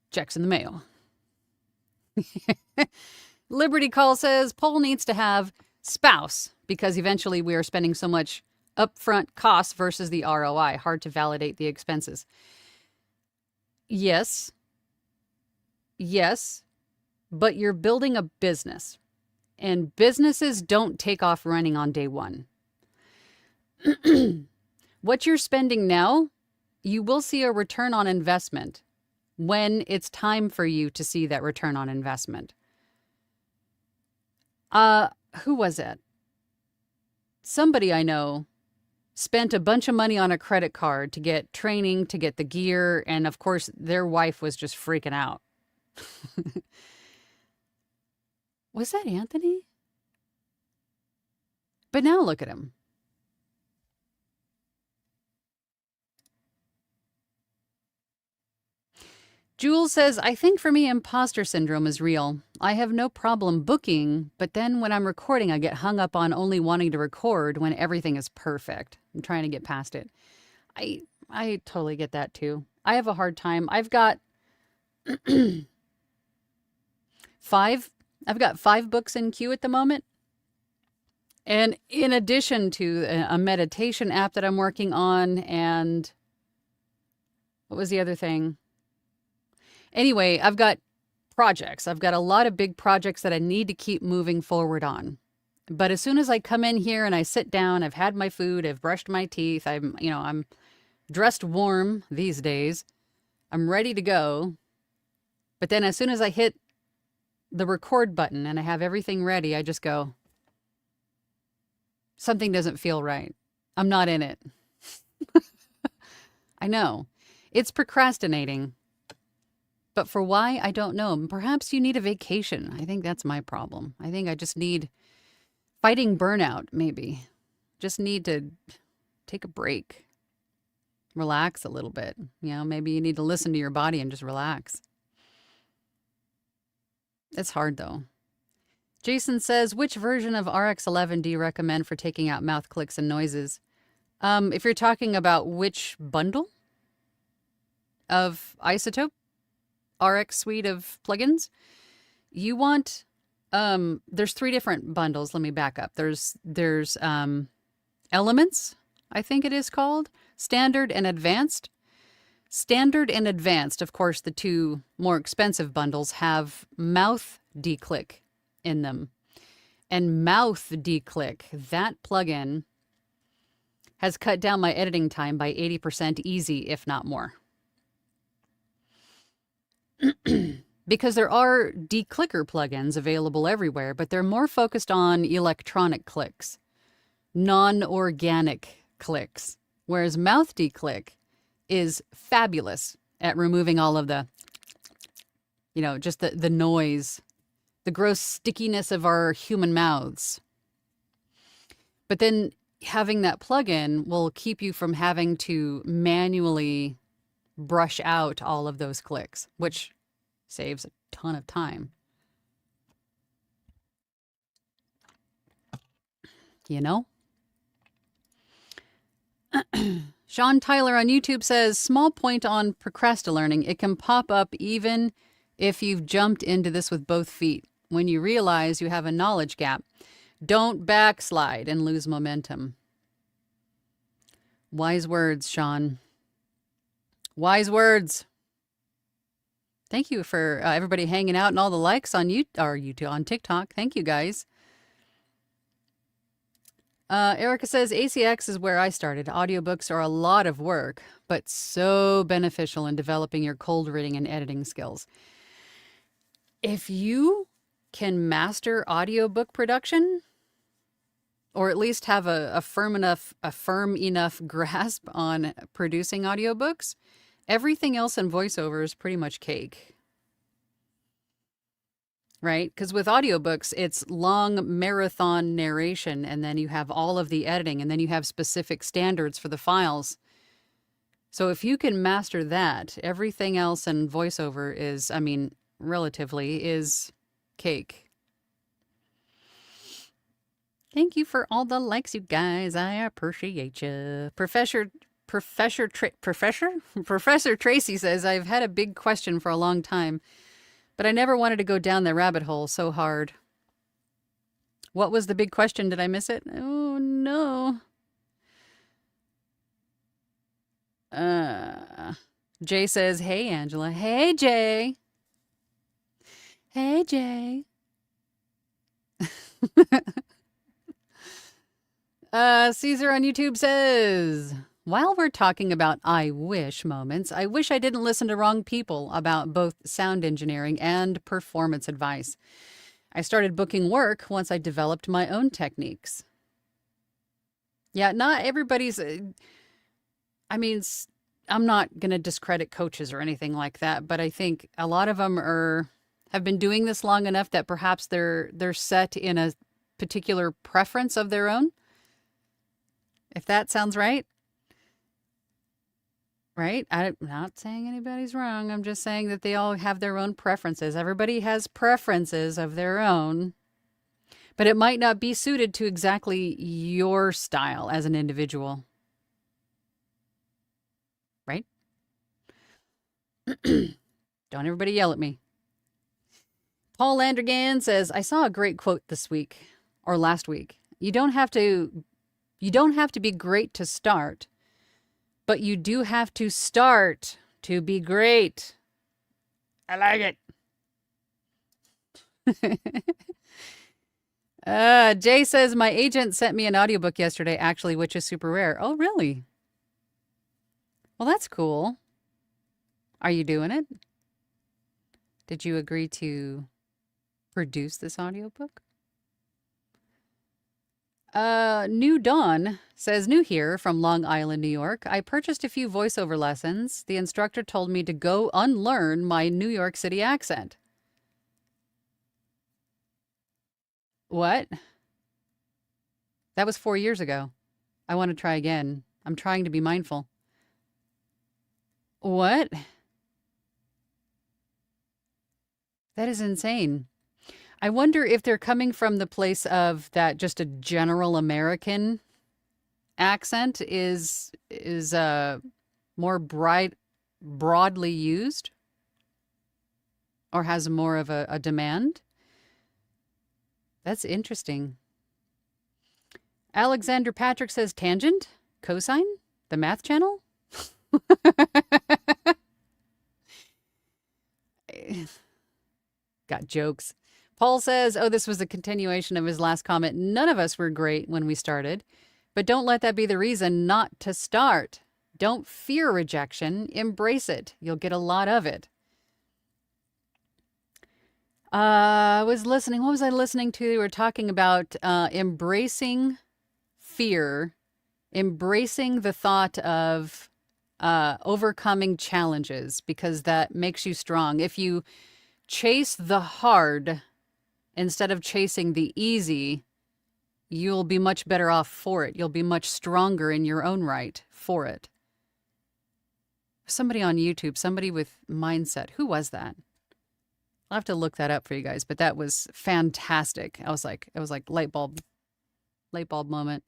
Checks in the mail. Liberty Call says, poll needs to have spouse because eventually we are spending so much upfront costs versus the ROI. Hard to validate the expenses. Yes, but you're building a business, and businesses don't take off running on day one. What you're spending now, you will see a return on investment when it's time for you to see that return on investment. Who was it? Somebody I know spent a bunch of money on a credit card to get training, to get the gear, and of course their wife was just freaking out. Was that Anthony? But now look at him. Jules says, I think for me, imposter syndrome is real. I have no problem booking, but then when I'm recording, I get hung up on only wanting to record when everything is perfect. I'm trying to get past it. I totally get that too. I have a hard time. I've got I've got 5 books in queue at the moment. And in addition to a meditation app that I'm working on, and what was the other thing? Anyway, I've got projects. I've got a lot of big projects that I need to keep moving forward on. But as soon as I come in here and I sit down, I've had my food, I've brushed my teeth, I'm dressed warm these days. I'm ready to go. But then as soon as I hit the record button and I have everything ready, I just go, something doesn't feel right. I'm not in it. I know. It's procrastinating. But for why, I don't know. Perhaps you need a vacation. I think that's my problem. I think I just need fighting burnout, maybe. Just need to take a break. Relax a little bit. Maybe you need to listen to your body and just relax. It's hard, though. Jason says, which version of RX11 do you recommend for taking out mouth clicks and noises? If you're talking about which bundle of Isotope RX suite of plugins, you want, there's 3 different bundles. Let me back up. There's Elements, I think it is called, Standard and Advanced. Standard and Advanced, of course, the 2 more expensive bundles have mouth declick in them. And mouth declick, that plugin has cut down my editing time by 80% easy, if not more. Because there are declicker plugins available everywhere, but they're more focused on electronic clicks, non-organic clicks. Whereas mouth declick is fabulous at removing all of the, just the noise, the gross stickiness of our human mouths. But then having that plugin will keep you from having to manually brush out all of those clicks, which saves a ton of time. Sean Tyler on YouTube says, small point on procrastinating. It can pop up even if you've jumped into this with both feet. When you realize you have a knowledge gap, don't backslide and lose momentum. Wise words, Sean. Wise words. Thank you for everybody hanging out and all the likes on YouTube, on TikTok. Thank you, guys. Erica says, ACX is where I started. Audiobooks are a lot of work, but so beneficial in developing your cold reading and editing skills. If you can master audiobook production, or at least have a firm enough grasp on producing audiobooks, everything else in voiceover is pretty much cake. Right? Because with audiobooks, it's long marathon narration, and then you have all of the editing, and then you have specific standards for the files. So if you can master that, everything else in voiceover is, relatively, is cake. Thank you for all the likes, you guys. I appreciate you. Professor Tracy says, I've had a big question for a long time, but I never wanted to go down the rabbit hole so hard. What was the big question? Did I miss it? Oh, no. Jay says, hey, Angela. Hey, Jay. Hey, Jay. Caesar on YouTube says, while we're talking about I wish moments, I wish I didn't listen to wrong people about both sound engineering and performance advice. I started booking work once I developed my own techniques. Yeah, not everybody's, I'm not going to discredit coaches or anything like that, but I think a lot of them have been doing this long enough that perhaps they're set in a particular preference of their own. If that sounds right. Right? I'm not saying anybody's wrong. I'm just saying that they all have their own preferences. Everybody has preferences of their own, but it might not be suited to exactly your style as an individual. Right? Don't everybody yell at me. Paul Landergan says, I saw a great quote this week or last week. You don't have to be great to start, but you do have to start to be great. I like it. Jay says my agent sent me an audiobook yesterday, actually, which is super rare. Oh, really? Well, that's cool. Are you doing it? Did you agree to produce this audiobook? New Dawn says, new here from Long Island, New York. I purchased a few voiceover lessons. The instructor told me to go unlearn my New York City accent. What? That was 4 years ago. I want to try again. I'm trying to be mindful. What? That is insane. I wonder if they're coming from the place of that just a general American accent is more broadly used or has more of a demand. That's interesting. Alexander Patrick says tangent, cosine, the math channel. Got jokes. Paul says, oh, this was a continuation of his last comment. None of us were great when we started, but don't let that be the reason not to start. Don't fear rejection. Embrace it. You'll get a lot of it. I was listening. What was I listening to? They were talking about embracing fear, embracing the thought of overcoming challenges, because that makes you strong. If you chase the hard instead of chasing the easy, you'll be much better off for it. You'll be much stronger in your own right for it. Somebody on YouTube, somebody with mindset. Who was that? I'll have to look that up for you guys, but that was fantastic. It was like light bulb moment.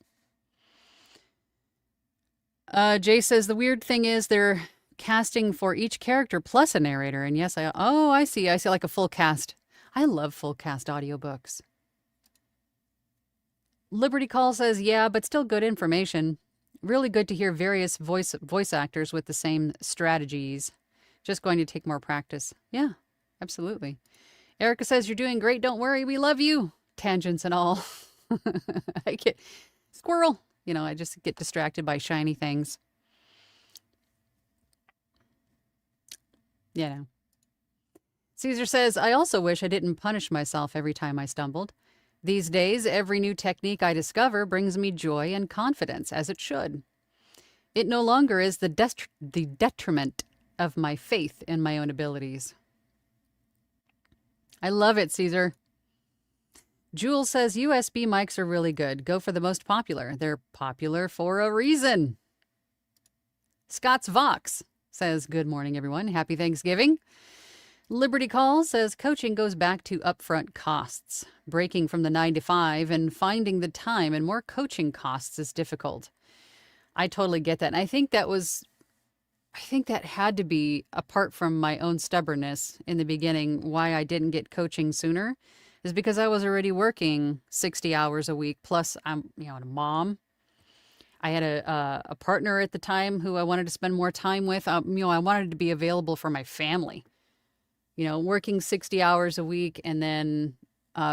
Jay says the weird thing is they're casting for each character plus a narrator. And yes, I see like a full cast. I love full cast audiobooks. Liberty Call says, yeah, but still good information. Really good to hear various voice actors with the same strategies. Just going to take more practice. Yeah, absolutely. Erica says, you're doing great. Don't worry. We love you. Tangents and all. I get squirrel. I just get distracted by shiny things. Caesar says, I also wish I didn't punish myself every time I stumbled. These days, every new technique I discover brings me joy and confidence, as it should. It no longer is the detriment of my faith in my own abilities. I love it, Caesar. Jules says, USB mics are really good. Go for the most popular. They're popular for a reason. Scott's Vox says, good morning, everyone. Happy Thanksgiving. Liberty Call says, coaching goes back to upfront costs. Breaking from the 9 to 5 and finding the time and more coaching costs is difficult. I totally get that. And I think that had to be, apart from my own stubbornness in the beginning, why I didn't get coaching sooner, is because I was already working 60 hours a week. Plus, I'm a mom. I had a partner at the time who I wanted to spend more time with. I wanted to be available for my family. Working 60 hours a week and then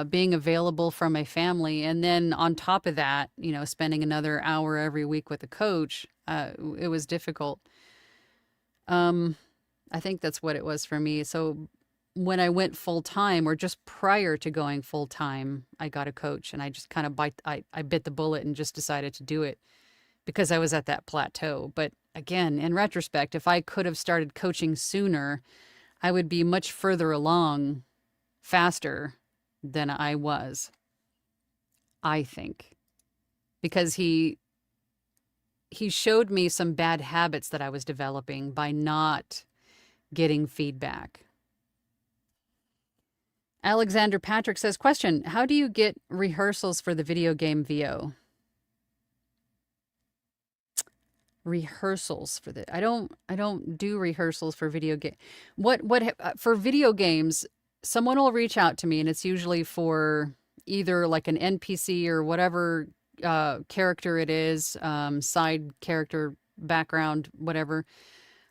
being available for my family. And then on top of that, spending another hour every week with a coach, it was difficult. I think that's what it was for me. So when I went full time, or just prior to going full time, I got a coach, and I just kind of I bit the bullet and just decided to do it because I was at that plateau. But again, in retrospect, if I could have started coaching sooner, I would be much further along faster than I was, I think, because he showed me some bad habits that I was developing by not getting feedback. Alexander Patrick says, question, how do you get rehearsals for the video game VO? Rehearsals for the, I don't do rehearsals for video game. For video games, someone will reach out to me, and it's usually for either like an NPC or whatever character it is, side character, background, whatever.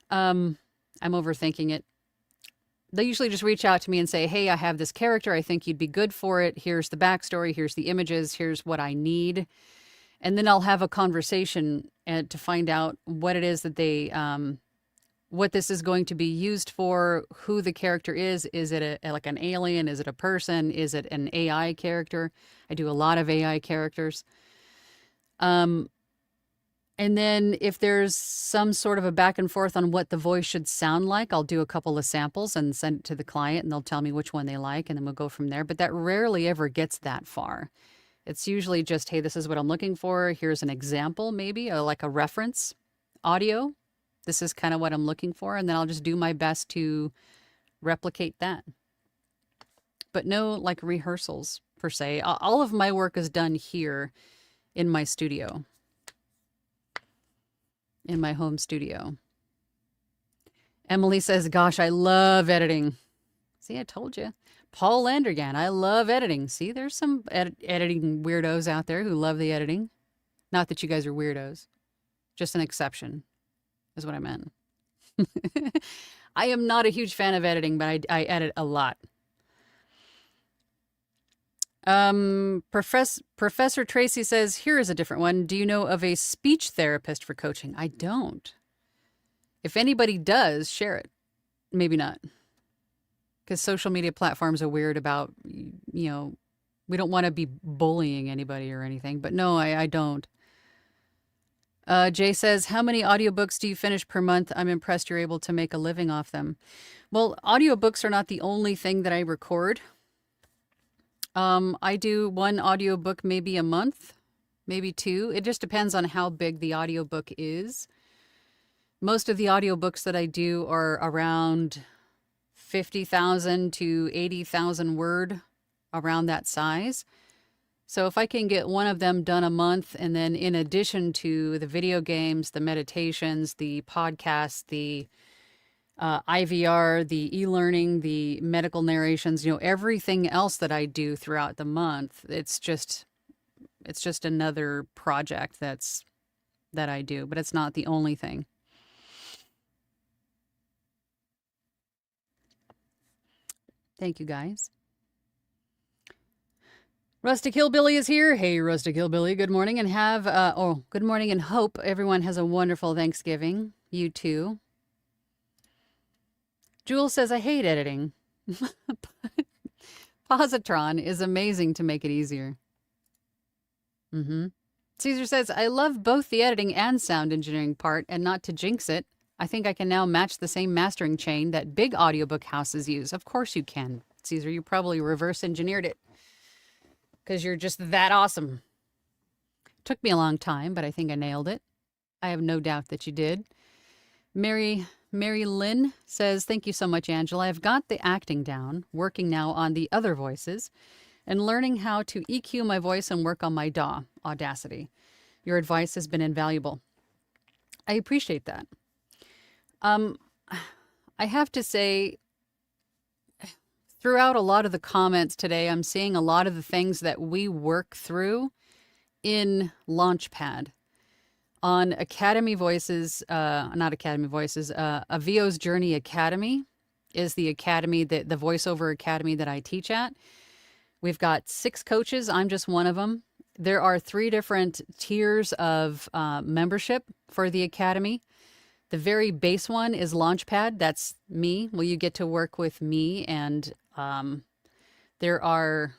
I'm overthinking it. They usually just reach out to me and say, hey, I have this character. I think you'd be good for it. Here's the backstory. Here's the images. Here's what I need. And then I'll have a conversation to find out what it is that they, what this is going to be used for, who the character is. Is it like an alien? Is it a person? Is it an AI character? I do a lot of AI characters. And then if there's some sort of a back and forth on what the voice should sound like, I'll do a couple of samples and send it to the client, and they'll tell me which one they like, and then we'll go from there. But that rarely ever gets that far. It's usually just, hey, this is what I'm looking for. Here's an example, maybe, like a reference audio. This is kind of what I'm looking for, and then I'll just do my best to replicate that. But no, like, rehearsals, per se. All of my work is done here in my studio. In my home studio. Emily says, gosh, I love editing. See, I told you. Paul Landergan, I love editing. See, there's some editing weirdos out there who love the editing. Not that you guys are weirdos. Just an exception is what I meant. I am not a huge fan of editing, but I edit a lot. Professor Tracy says, here is a different one. Do you know of a speech therapist for coaching? I don't. If anybody does, share it. Maybe not. Because social media platforms are weird about, we don't want to be bullying anybody or anything. But no, I don't. Jay says, how many audiobooks do you finish per month? I'm impressed you're able to make a living off them. Well, audiobooks are not the only thing that I record. I do one audiobook maybe a month, maybe two. It just depends on how big the audiobook is. Most of the audiobooks that I do are around 50,000 to 80,000 word, around that size. So if I can get one of them done a month, and then in addition to the video games, the meditations, the podcasts, the IVR, the e-learning, the medical narrations, everything else that I do throughout the month, it's just another project that I do, but it's not the only thing. Thank you, guys. Rustic Hillbilly is here. Hey, Rustic Hillbilly, good morning, and good morning, and hope everyone has a wonderful Thanksgiving. You too. Jules says, I hate editing. Positron is amazing to make it easier. Caesar says, I love both the editing and sound engineering part, and not to jinx it, I think I can now match the same mastering chain that big audiobook houses use. Of course you can, Caesar. You probably reverse engineered it because you're just that awesome. Took me a long time, but I think I nailed it. I have no doubt that you did. Mary Lynn says, thank you so much, Angela. I've got the acting down, working now on the other voices, and learning how to EQ my voice and work on my DAW, Audacity. Your advice has been invaluable. I appreciate that. I have to say, throughout a lot of the comments today, I'm seeing a lot of the things that we work through in Launchpad. On Academy Voices, not Academy Voices, A VO's Journey Academy is the academy, the voiceover academy that I teach at. We've got 6 coaches. I'm just one of them. There are 3 different tiers of membership for the academy. The very base one is Launchpad. That's me. Well, you get to work with me, and there are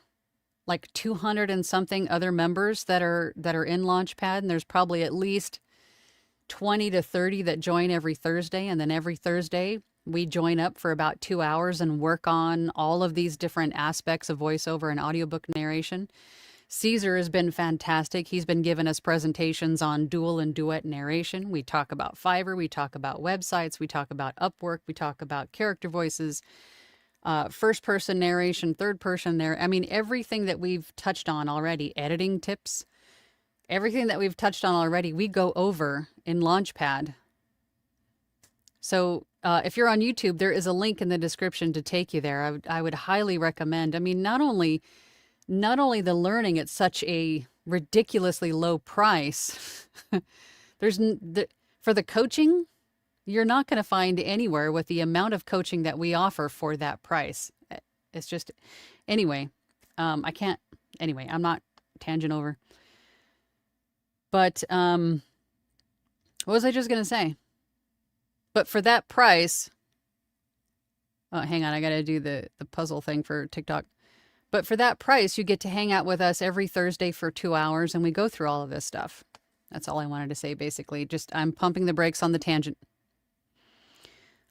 like 200 and something other members that are in Launchpad, and there's probably at least 20 to 30 that join every Thursday, and then every Thursday we join up for about 2 hours and work on all of these different aspects of voiceover and audiobook narration. Caesar has been fantastic. He's been giving us presentations on dual and duet narration. We talk about Fiverr, we talk about websites, we talk about Upwork, we talk about character voices, first person narration, third person I mean, everything that we've touched on already, editing tips, everything that we've touched on already, we go over in Launchpad. So if you're on YouTube, there is a link in the description to take you there. I would highly recommend. I mean, not only not only the learning at such a ridiculously low price, for the coaching, you're not going to find anywhere with the amount of coaching that we offer for that price. It's just, anyway, I can't, anyway, I'm not tangent over. But what was I just going to say? But for that price, oh, hang on, I got to do the puzzle thing for TikTok. But for that price, you get to hang out with us every Thursday for 2 hours, and we go through all of this stuff. That's all I wanted to say, basically. Just, I'm pumping the brakes on the tangent.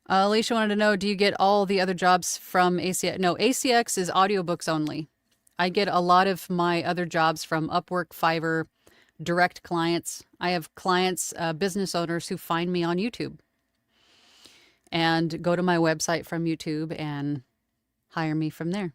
Alicia wanted to know, do you get all the other jobs from ACX? No, ACX is audiobooks only. I get a lot of my other jobs from Upwork, Fiverr, direct clients. I have clients, business owners who find me on YouTube and go to my website from YouTube and hire me from there.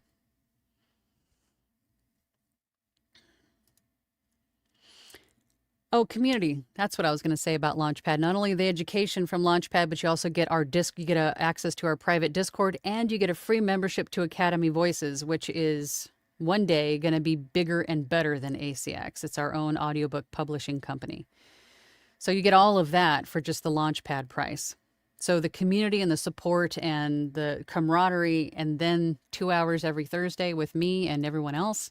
Oh, community. That's what I was going to say about Launchpad. Not only the education from Launchpad, but you also get our you get access to our private Discord, and you get a free membership to Academy Voices, which is one day going to be bigger and better than ACX. It's our own audiobook publishing company. So you get all of that for just the Launchpad price. So the community and the support and the camaraderie, and then 2 hours every Thursday with me and everyone else,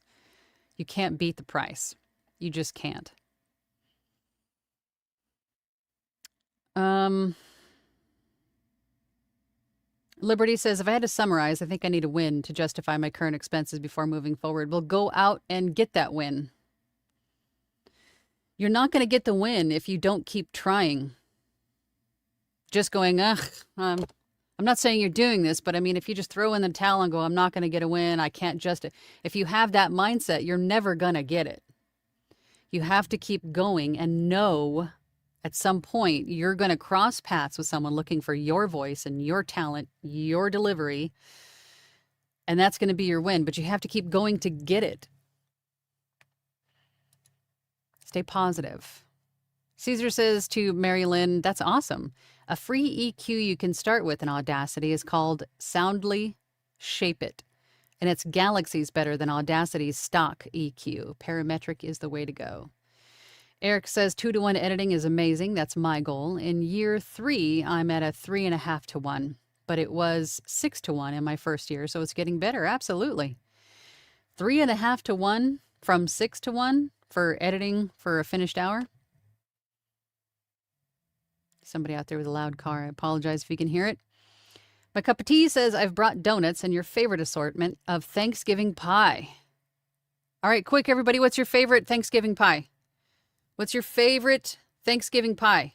you can't beat the price. You just can't. Liberty says, if I had to summarize, I think I need a win to justify my current expenses before moving forward. Well, go out and get that win. You're not going to get the win if you don't keep trying. Just going, I'm not saying you're doing this, but I mean, if you just throw in the towel and go, I'm not going to get a win, I can't if you have that mindset, you're never going to get it. You have to keep going and know at some point you're going to cross paths with someone looking for your voice and your talent, your delivery, and that's going to be your win, but you have to keep going to get it. Stay positive. Caesar says to Mary Lynn, that's awesome. A free EQ you can start with in Audacity is called Soundly Shape It, and it's galaxies better than Audacity's stock EQ. Parametric is the way to go. Eric says 2-to-1 editing is amazing. That's my goal. In year 3, I'm at a 3.5-to-1, but it was 6-to-1 in my first year, so it's getting better. Absolutely. 3.5-to-1 from 6-to-1 for editing for a finished hour. Somebody out there with a loud car. I apologize if you can hear it. My cup of tea says, I've brought donuts and your favorite assortment of Thanksgiving pie. All right, quick, everybody. What's your favorite Thanksgiving pie? What's your favorite Thanksgiving pie?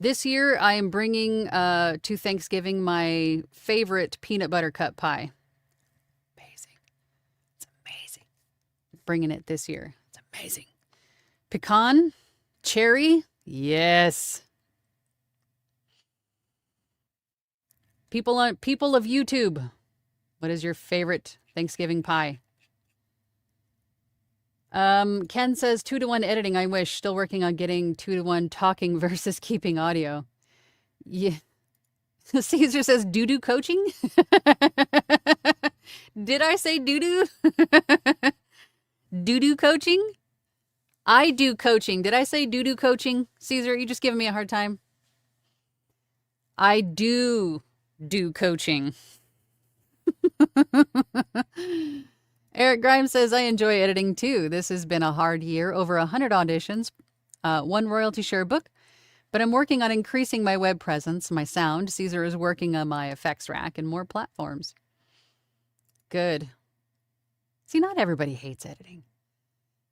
This year, I am bringing to Thanksgiving my favorite peanut butter cup pie. Amazing. It's amazing. Bringing it this year. It's amazing. Pecan, cherry, yes. People of YouTube, what is your favorite Thanksgiving pie? Ken says 2-to-1 editing. I wish. Still working on getting 2-to-1 talking versus keeping audio. Yeah. Caesar says doo-doo coaching. Did I say doo-doo? Doo-doo coaching? I do coaching. Did I say doo-doo coaching? Caesar, you just giving me a hard time. I do coaching. Eric Grimes says, I enjoy editing too. This has been a hard year, over 100 auditions, 1 royalty share book, but I'm working on increasing my web presence, my sound. Caesar is working on my effects rack and more platforms. Good. See, not everybody hates editing.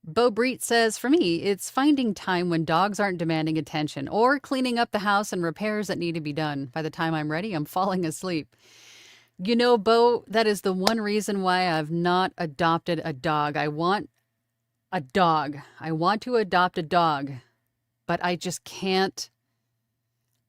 Bo Breet says, for me, it's finding time when dogs aren't demanding attention or cleaning up the house and repairs that need to be done. By the time I'm ready, I'm falling asleep. You know, Bo, that is the one reason why I've not adopted a dog. I want a dog. I want to adopt a dog, but I just can't.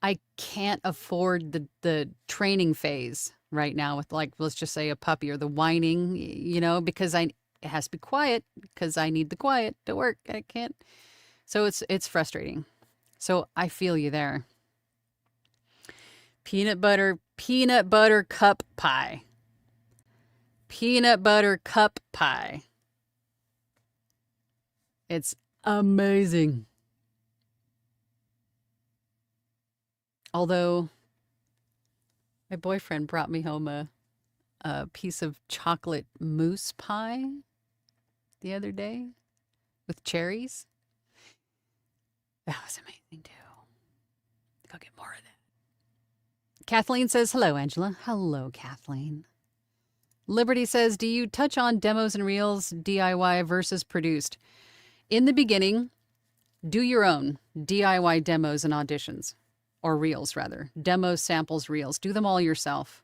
I can't afford the training phase right now with, like, let's just say a puppy or the whining, you know, because it has to be quiet because I need the quiet to work. I can't. So it's frustrating. So I feel you there. Peanut butter cup pie. peanut butter cup pie. It's amazing. Although my boyfriend brought me home a piece of chocolate mousse pie the other day with cherries. That was amazing too. Go get more of that. Kathleen says, hello, Angela. Hello, Kathleen. Liberty says, do you touch on demos and reels, DIY versus produced? In the beginning, do your own DIY demos and auditions, or reels rather. Demos, samples, reels. Do them all yourself.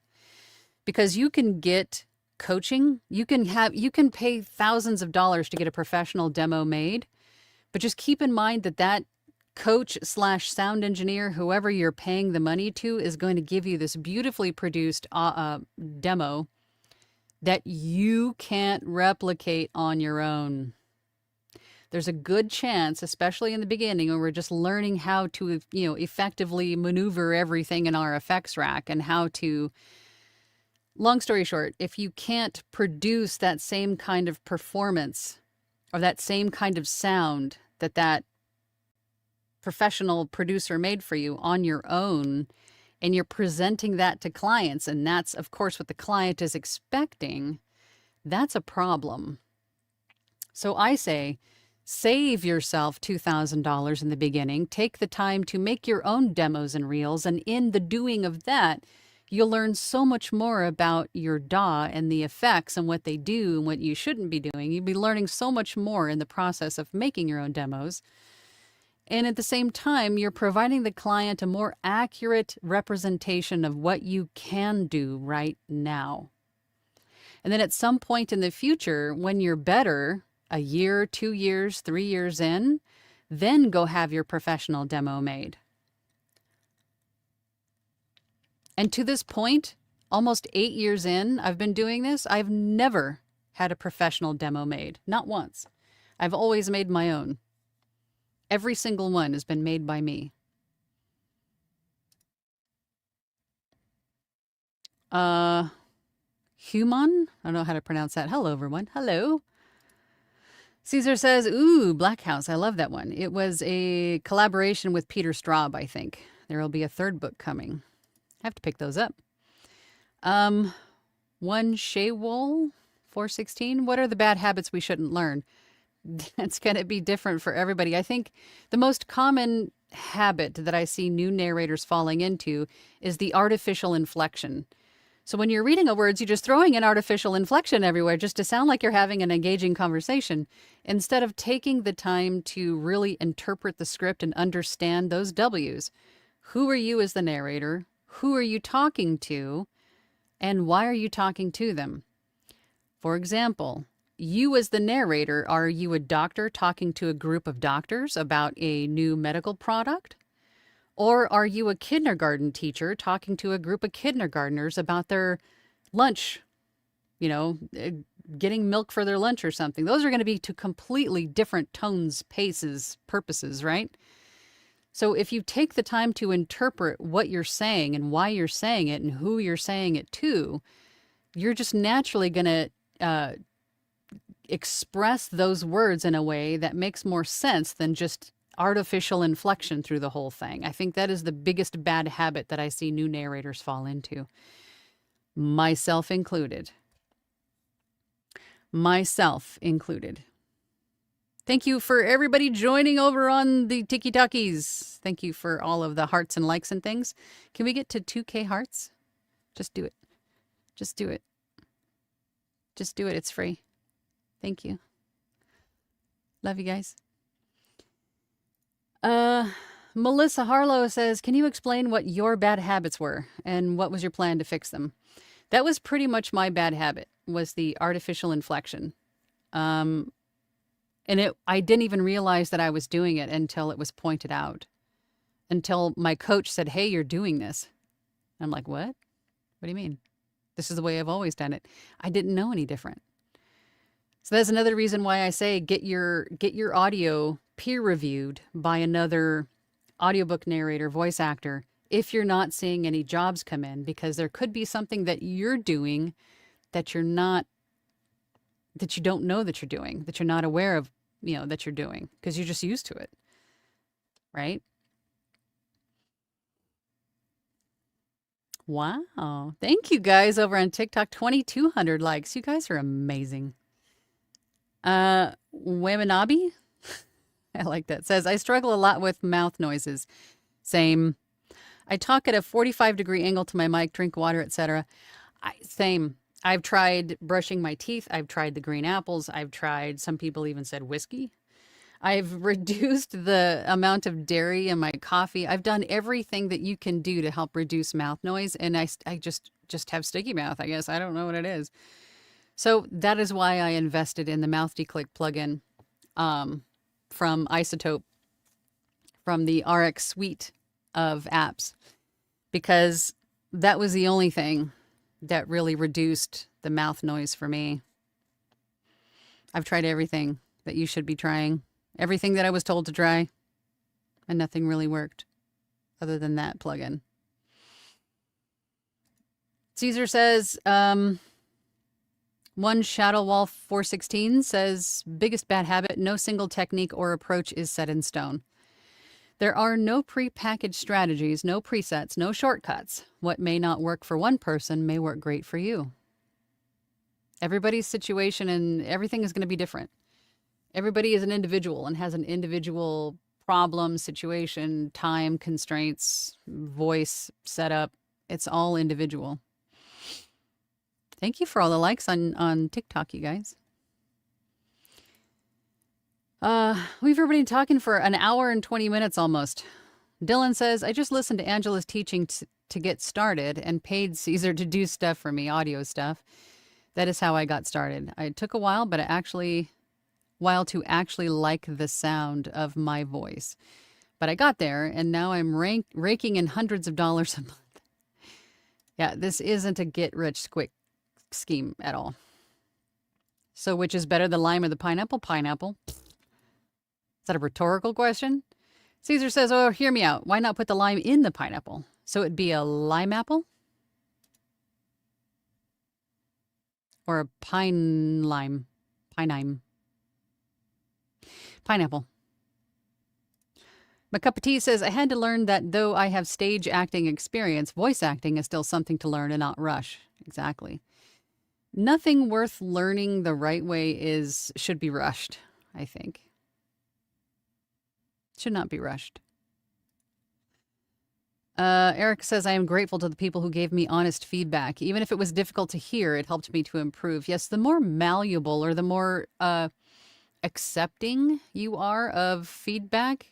Because you can get coaching. You can pay thousands of dollars to get a professional demo made. But just keep in mind that coach / sound engineer, whoever you're paying the money to, is going to give you this beautifully produced demo that you can't replicate on your own. There's a good chance, especially in the beginning when we're just learning how to, effectively maneuver everything in our effects rack and how to, long story short, if you can't produce that same kind of performance or that same kind of sound that professional producer made for you on your own, and you're presenting that to clients, and that's, of course, what the client is expecting, that's a problem. So I say, save yourself $2,000 in the beginning. Take the time to make your own demos and reels, and in the doing of that, you'll learn so much more about your DAW and the effects and what they do and what you shouldn't be doing. You'll be learning so much more in the process of making your own demos. And at the same time, you're providing the client a more accurate representation of what you can do right now. And then at some point in the future, when you're better, a year, 2 years, 3 years in, then go have your professional demo made. And to this point, almost 8 years in, I've been doing this. I've never had a professional demo made. Not once. I've always made my own. Every single one has been made by me. Human? I don't know how to pronounce that. Hello, everyone. Hello. Caesar says, ooh, Black House. I love that one. It was a collaboration with Peter Straub, I think. There will be a third book coming. I have to pick those up. One Shaywol 416. What are the bad habits we shouldn't learn? That's going to be different for everybody. I think the most common habit that I see new narrators falling into is the artificial inflection. So when you're reading a words, you're just throwing an artificial inflection everywhere just to sound like you're having an engaging conversation, instead of taking the time to really interpret the script and understand those W's. Who are you as the narrator? Who are you talking to? And why are you talking to them? For example, you as the narrator, are you a doctor talking to a group of doctors about a new medical product? Or are you a kindergarten teacher talking to a group of kindergartners about their lunch, getting milk for their lunch or something? Those are going to be two completely different tones, paces, purposes, right? So if you take the time to interpret what you're saying and why you're saying it and who you're saying it to, you're just naturally going to express those words in a way that makes more sense than just artificial inflection through the whole thing. I think that is the biggest bad habit that I see new narrators fall into. Myself included. Myself included. Thank you for everybody joining over on the Tiki Talkies. Thank you for all of the hearts and likes and things. Can we get to 2K hearts? Just do it. Just do it. Just do it. It's free. Thank you. Love you guys. Melissa Harlow says, can you explain what your bad habits were and what was your plan to fix them? That was pretty much my bad habit, was the artificial inflection. And I didn't even realize that I was doing it until it was pointed out. Until my coach said, hey, you're doing this. I'm like, what? What do you mean? This is the way I've always done it. I didn't know any different. So that's another reason why I say get your audio peer reviewed by another audiobook narrator, voice actor, if you're not seeing any jobs come in, because there could be something that you're doing that you're not that you don't know that you're doing, that you're not aware of, that you're doing because you're just used to it, right? Wow. Thank you guys over on TikTok. 2,200 likes. You guys are amazing. Wemanabi, I like that. Says, I struggle a lot with mouth noises. Same. I talk at a 45-degree angle to my mic, drink water, etc. Same. I've tried brushing my teeth. I've tried the green apples. I've tried, some people even said whiskey. I've reduced the amount of dairy in my coffee. I've done everything that you can do to help reduce mouth noise. And I just have sticky mouth, I guess. I don't know what it is. So that is why I invested in the Mouth Declick plugin from Isotope, from the RX suite of apps, because that was the only thing that really reduced the mouth noise for me. I've tried everything that you should be trying, everything that I was told to try, and nothing really worked other than that plugin. Caesar says, one Shadow Wall 416 says, biggest bad habit, no single technique or approach is set in stone. There are no pre-packaged strategies, no presets, no shortcuts. What may not work for one person may work great for you. Everybody's situation and everything is going to be different. Everybody is an individual and has an individual problem, situation, time, constraints, voice, setup. It's all individual. Thank you for all the likes on TikTok, you guys. We've already been talking for an hour and 20 minutes almost. Dylan says, I just listened to Angela's teaching to get started and paid Caesar to do stuff for me, audio stuff. That is how I got started. It took a while, but while to actually like the sound of my voice. But I got there, and now I'm raking in hundreds of dollars a month. Yeah, this isn't a get-rich-quick scheme at all. So which is better, the lime or the pineapple? Pineapple. Is that a rhetorical question? Caesar says, oh, hear me out. Why not put the lime in the pineapple? So it'd be a lime apple? Or a pine-lime? Pine-lime. Pineapple. My cup of tea says, I had to learn that though I have stage acting experience, voice acting is still something to learn and not rush. Exactly. Nothing worth learning the right way should be rushed, I think. Should not be rushed. Eric says, I am grateful to the people who gave me honest feedback. Even if it was difficult to hear, it helped me to improve. Yes, the more malleable or the more accepting you are of feedback,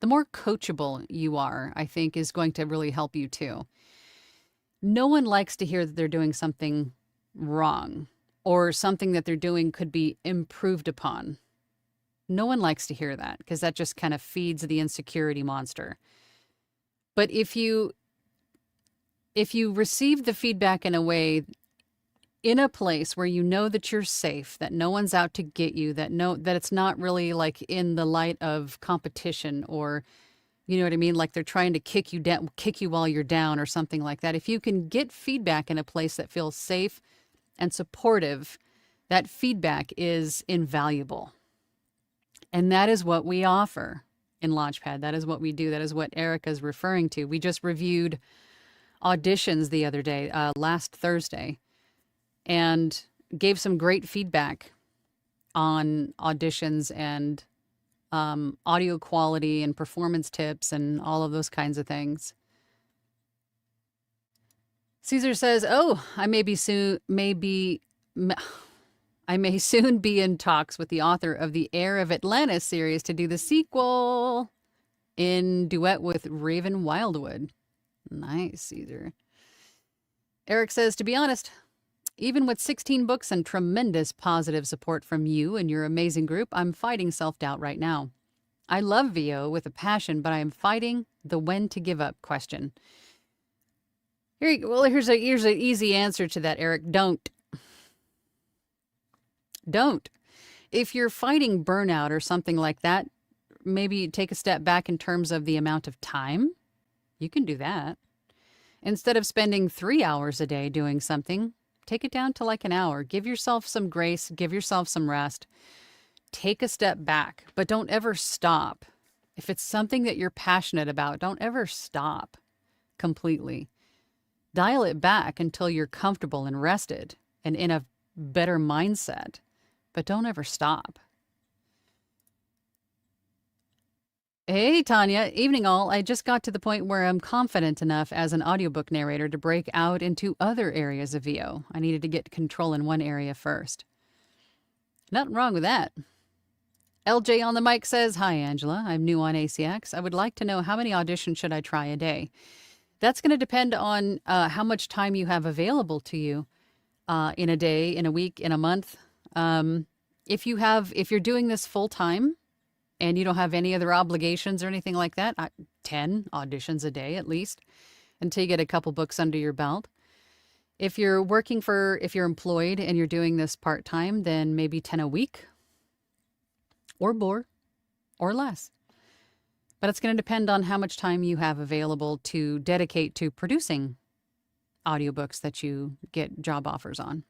the more coachable you are, I think, is going to really help you too. No one likes to hear that they're doing something wrong or something that they're doing could be improved upon. No one likes to hear that because that just kind of feeds the insecurity monster. But if you receive the feedback in a way, in a place where you know that you're safe, that no one's out to get you, that it's not really like in the light of competition or, you know what I mean? Like they're trying to kick you while you're down or something like that. If you can get feedback in a place that feels safe and supportive, that feedback is invaluable. And that is what we offer in Launchpad. That is what we do. That is what Erica's referring to. We just reviewed auditions the other day, last Thursday, and gave some great feedback on auditions and audio quality and performance tips and all of those kinds of things. Caesar says, oh, I may soon be in talks with the author of the Heir of Atlantis series to do the sequel in duet with Raven Wildwood. Nice, Caesar. Eric says, to be honest, even with 16 books and tremendous positive support from you and your amazing group, I'm fighting self-doubt right now. I love VO with a passion, but I am fighting the when to give up question. Here's an easy answer to that, Eric. Don't. If you're fighting burnout or something like that, maybe take a step back in terms of the amount of time. You can do that. Instead of spending 3 hours a day doing something, Take it down to like an hour. Give yourself some grace, give yourself some rest. Take a step back, but don't ever stop. If it's something that you're passionate about, don't ever stop completely. Dial it back until you're comfortable and rested and in a better mindset, but don't ever stop. Hey, Tanya. Evening all. I just got to the point where I'm confident enough as an audiobook narrator to break out into other areas of VO. I needed to get control in one area first. Nothing wrong with that. LJ on the mic says, "Hi, Angela. I'm new on ACX. I would like to know how many auditions should I try a day?" That's going to depend on how much time you have available to you in a day, in a week, in a month. If you're doing this full time, and you don't have any other obligations or anything like that, 10 auditions a day at least, until you get a couple books under your belt. If you're employed and you're doing this part-time, then maybe 10 a week or more or less. But it's going to depend on how much time you have available to dedicate to producing audiobooks that you get job offers on.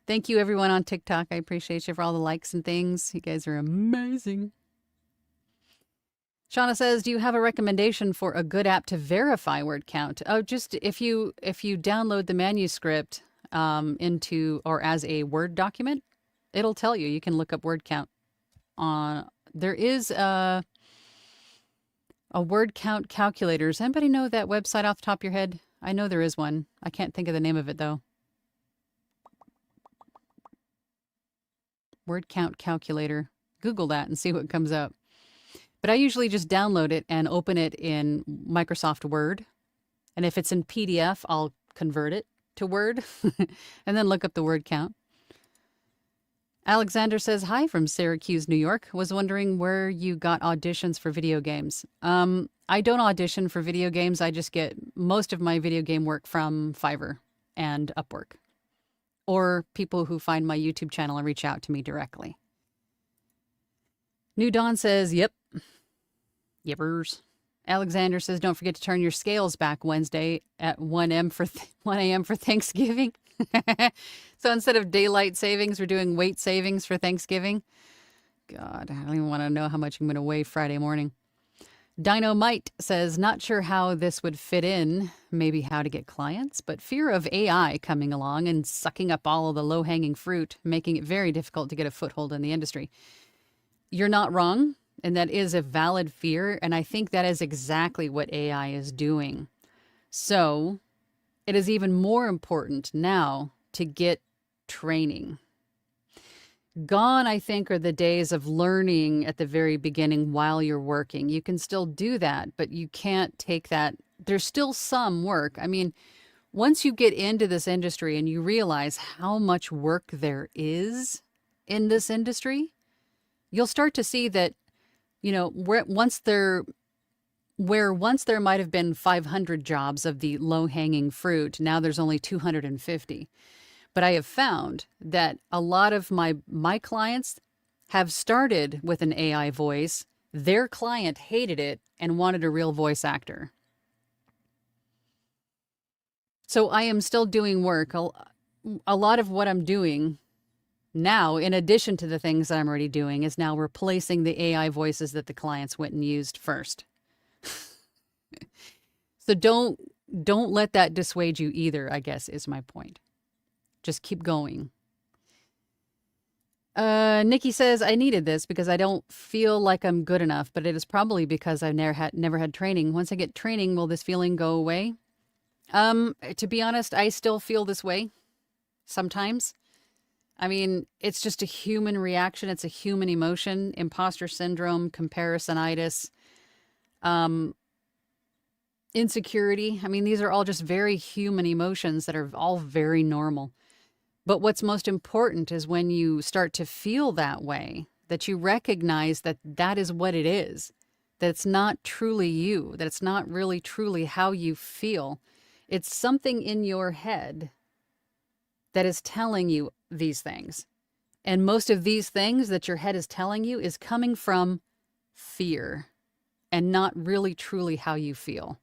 Thank you, everyone on TikTok. I appreciate you for all the likes and things. You guys are amazing. Shauna says, "Do you have a recommendation for a good app to verify word count?" Oh, just if you download the manuscript into or as a Word document, it'll tell you. You can look up word count. There is a word count calculator. Does anybody know that website off the top of your head? I know there is one. I can't think of the name of it though. Word count calculator. Google that and see what comes up. But I usually just download it and open it in Microsoft Word. And if it's in PDF, I'll convert it to Word and then look up the word count. Alexander says, "Hi from Syracuse, New York. Was wondering where you got auditions for video games." I don't audition for video games. I just get most of my video game work from Fiverr and Upwork, or people who find my YouTube channel and reach out to me directly. New Dawn says, "Yep." Yippers. Alexander says, "Don't forget to turn your scales back Wednesday at 1 a.m. for Thanksgiving." So instead of daylight savings, we're doing weight savings for Thanksgiving. God, I don't even want to know how much I'm going to weigh Friday morning. Dynamite says, "Not sure how this would fit in, maybe how to get clients, but fear of AI coming along and sucking up all of the low-hanging fruit, making it very difficult to get a foothold in the industry." You're not wrong, and that is a valid fear, and I think that is exactly what AI is doing. So it is even more important now to get training. Gone, I think, are the days of learning at the very beginning while you're working. You can still do that, but you can't take that. There's still some work. I mean, once you get into this industry and you realize how much work there is in this industry, you'll start to see that, once there might have been 500 jobs of the low-hanging fruit, now there's only 250. But I have found that a lot of my clients have started with an AI voice. Their client hated it and wanted a real voice actor. So I am still doing work. A lot of what I'm doing now, in addition to the things that I'm already doing, is now replacing the AI voices that the clients went and used first. So don't let that dissuade you either, I guess, is my point. Just keep going. Nikki says, "I needed this because I don't feel like I'm good enough, but it is probably because I've never had training. Once I get training, will this feeling go away?" To be honest, I still feel this way sometimes. I mean, it's just a human reaction. It's a human emotion. Imposter syndrome, comparisonitis, insecurity. I mean, these are all just very human emotions that are all very normal. But what's most important is when you start to feel that way, that you recognize that that is what it is, that it's not truly you, that it's not really truly how you feel. It's something in your head that is telling you these things. And most of these things that your head is telling you is coming from fear and not really truly how you feel.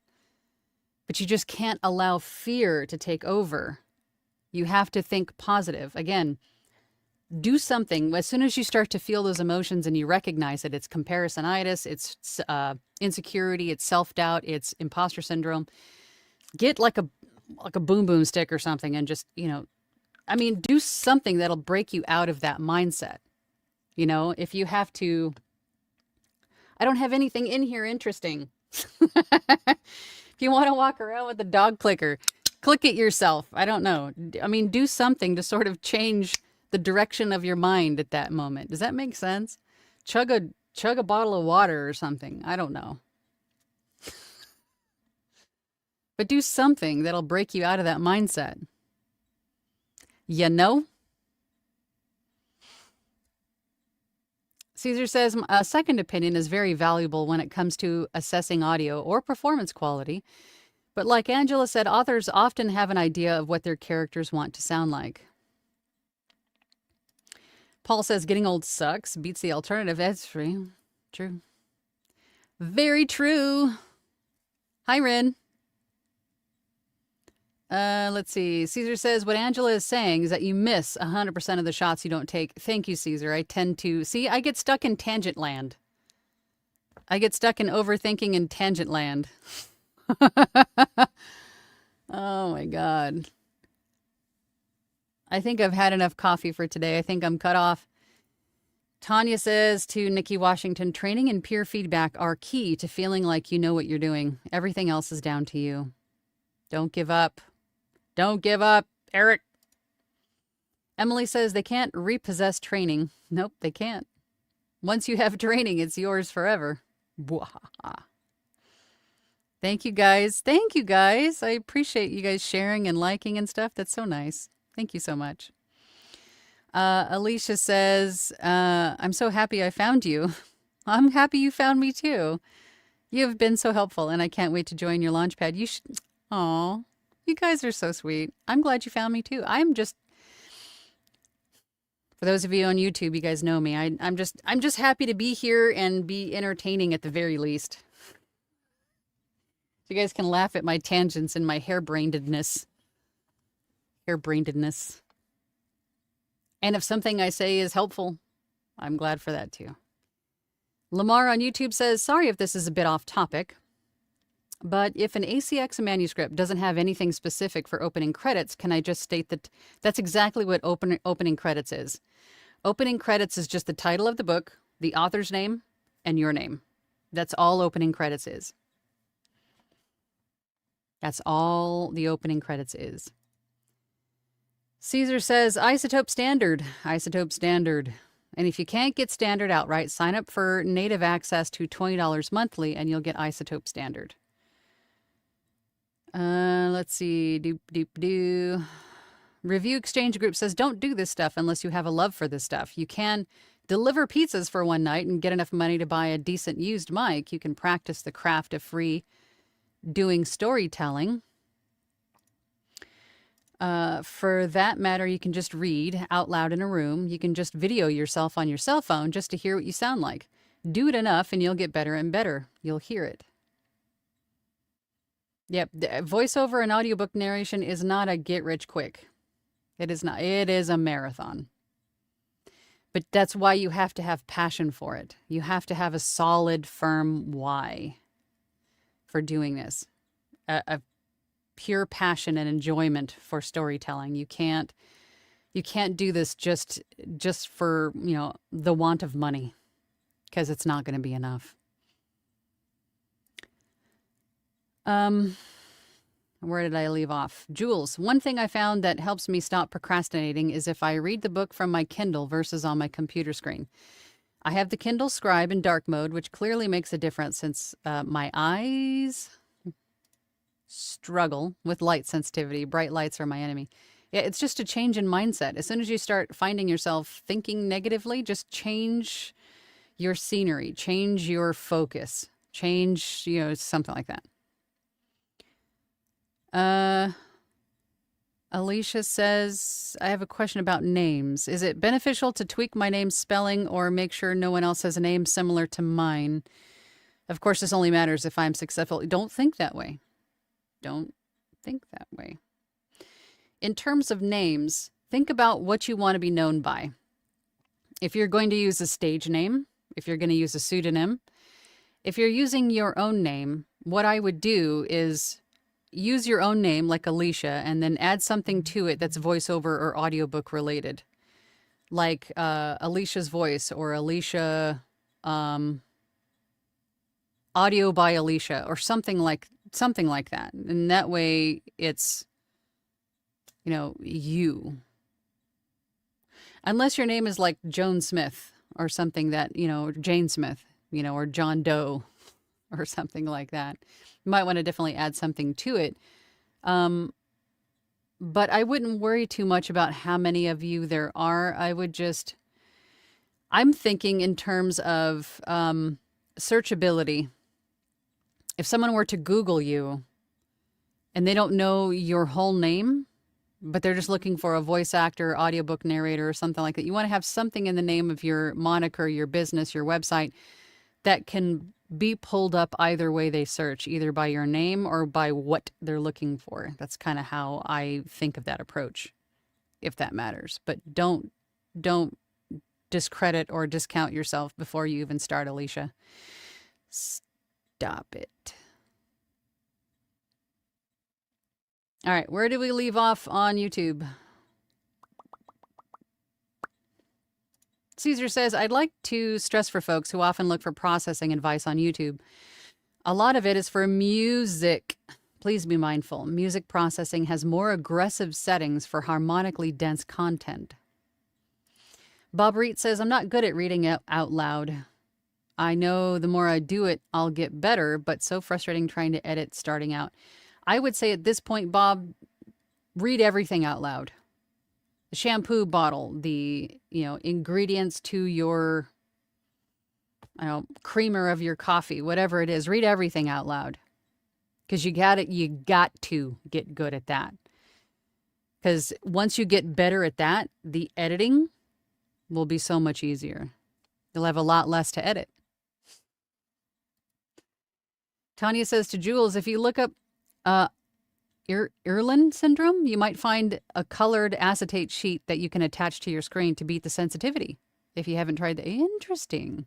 But you just can't allow fear to take over. You have to think positive. Again, do something. As soon as you start to feel those emotions and you recognize it, it's comparisonitis, it's insecurity, it's self-doubt, it's imposter syndrome. Get like a boom boom stick or something and just, do something that'll break you out of that mindset. If you have to, I don't have anything in here interesting. If you want to walk around with the dog clicker, click it yourself. I don't know. Do something to sort of change the direction of your mind at that moment. Does that make sense? Chug a bottle of water or something. I don't know. But do something that'll break you out of that mindset. Caesar says, a second opinion is very valuable when it comes to assessing audio or performance quality. But like Angela said, authors often have an idea of what their characters want to sound like. Paul says, getting old sucks, beats the alternative. That's true. True. Very true. Hi, Rin. Let's see. Caesar says, what Angela is saying is that you miss 100% of the shots you don't take. Thank you, Caesar. I tend to... See, I get stuck in tangent land. I get stuck in overthinking in tangent land. Oh, my God. I think I've had enough coffee for today. I think I'm cut off. Tanya says to Nikki Washington, training and peer feedback are key to feeling like you know what you're doing. Everything else is down to you. Don't give up. Don't give up, Eric. Emily says they can't repossess training. Nope, they can't. Once you have training, it's yours forever. Thank you, guys. Thank you, guys. I appreciate you guys sharing and liking and stuff. That's so nice. Thank you so much. Alicia says, I'm so happy I found you. I'm happy you found me too. You have been so helpful, and I can't wait to join your Launchpad. You should... Aw, you guys are so sweet. I'm glad you found me too. For those of you on YouTube, you guys know me. I'm just happy to be here and be entertaining at the very least. You guys can laugh at my tangents and my harebrainedness. And if something I say is helpful, I'm glad for that too. Lamar on YouTube says, sorry if this is a bit off topic, but if an ACX manuscript doesn't have anything specific for opening credits, can I just state that that's exactly what opening credits is? Opening credits is just the title of the book, the author's name, and your name. That's all opening credits is. That's all the opening credits is. Caesar says, Isotope Standard. Isotope Standard. And if you can't get Standard outright, sign up for native access to $20 monthly and you'll get Isotope Standard. Let's see. Review Exchange Group says, don't do this stuff unless you have a love for this stuff. You can deliver pizzas for one night and get enough money to buy a decent used mic. You can practice the craft of free doing storytelling. For that matter, you can just read out loud in a room. You can just video yourself on your cell phone just to hear what you sound like. Do it enough and you'll get better and better. You'll hear it. Yep, voiceover and audiobook narration is not a get-rich-quick. It is not. It is a marathon. But that's why you have to have passion for it. You have to have a solid, firm why for doing this. A pure passion and enjoyment for storytelling. You can't do this just for, the want of money, because it's not going to be enough. Where did I leave off? Jules, one thing I found that helps me stop procrastinating is if I read the book from my Kindle versus on my computer screen. I have the Kindle Scribe in dark mode, which clearly makes a difference since my eyes struggle with light sensitivity. Bright lights are my enemy. Yeah, it's just a change in mindset. As soon as you start finding yourself thinking negatively, just change your scenery, change your focus, change, something like that. Alicia says, I have a question about names. Is it beneficial to tweak my name's spelling or make sure no one else has a name similar to mine? Of course, this only matters if I'm successful. Don't think that way. don't think that way. In terms of names, think about what you want to be known by. If you're going to use a stage name, if you're going to use a pseudonym, if you're using your own name, what I would do is use your own name like Alicia and then add something to it that's voiceover or audiobook related. Like Alicia's voice or Alicia audio by Alicia or something like that. And that way it's, you. Unless your name is like Joan Smith or something that, Jane Smith, or John Doe or something like that. You might want to definitely add something to it. But I wouldn't worry too much about how many of you there are. I'm thinking in terms of searchability. If someone were to Google you and they don't know your whole name, but they're just looking for a voice actor, audiobook narrator, or something like that, you want to have something in the name of your moniker, your business, your website that can be pulled up either way they search, either by your name or by what they're looking for. That's kind of how I think of that approach, if that matters. But don't discredit or discount yourself before you even start, Alicia. Stop it. All right, where do we leave off on YouTube? Caesar says, I'd like to stress for folks who often look for processing advice on YouTube. A lot of it is for music. Please be mindful. Music processing has more aggressive settings for harmonically dense content. Bob Reed says, I'm not good at reading out loud. I know the more I do it, I'll get better, but so frustrating trying to edit starting out. I would say at this point, Bob, read everything out loud. The shampoo bottle, the, ingredients to your, creamer of your coffee, whatever it is, read everything out loud. Because you got to get good at that. Because once you get better at that, the editing will be so much easier. You'll have a lot less to edit. Tanya says to Jules, if you look up Irlen syndrome, you might find a colored acetate sheet that you can attach to your screen to beat the sensitivity. If you haven't tried that. Interesting.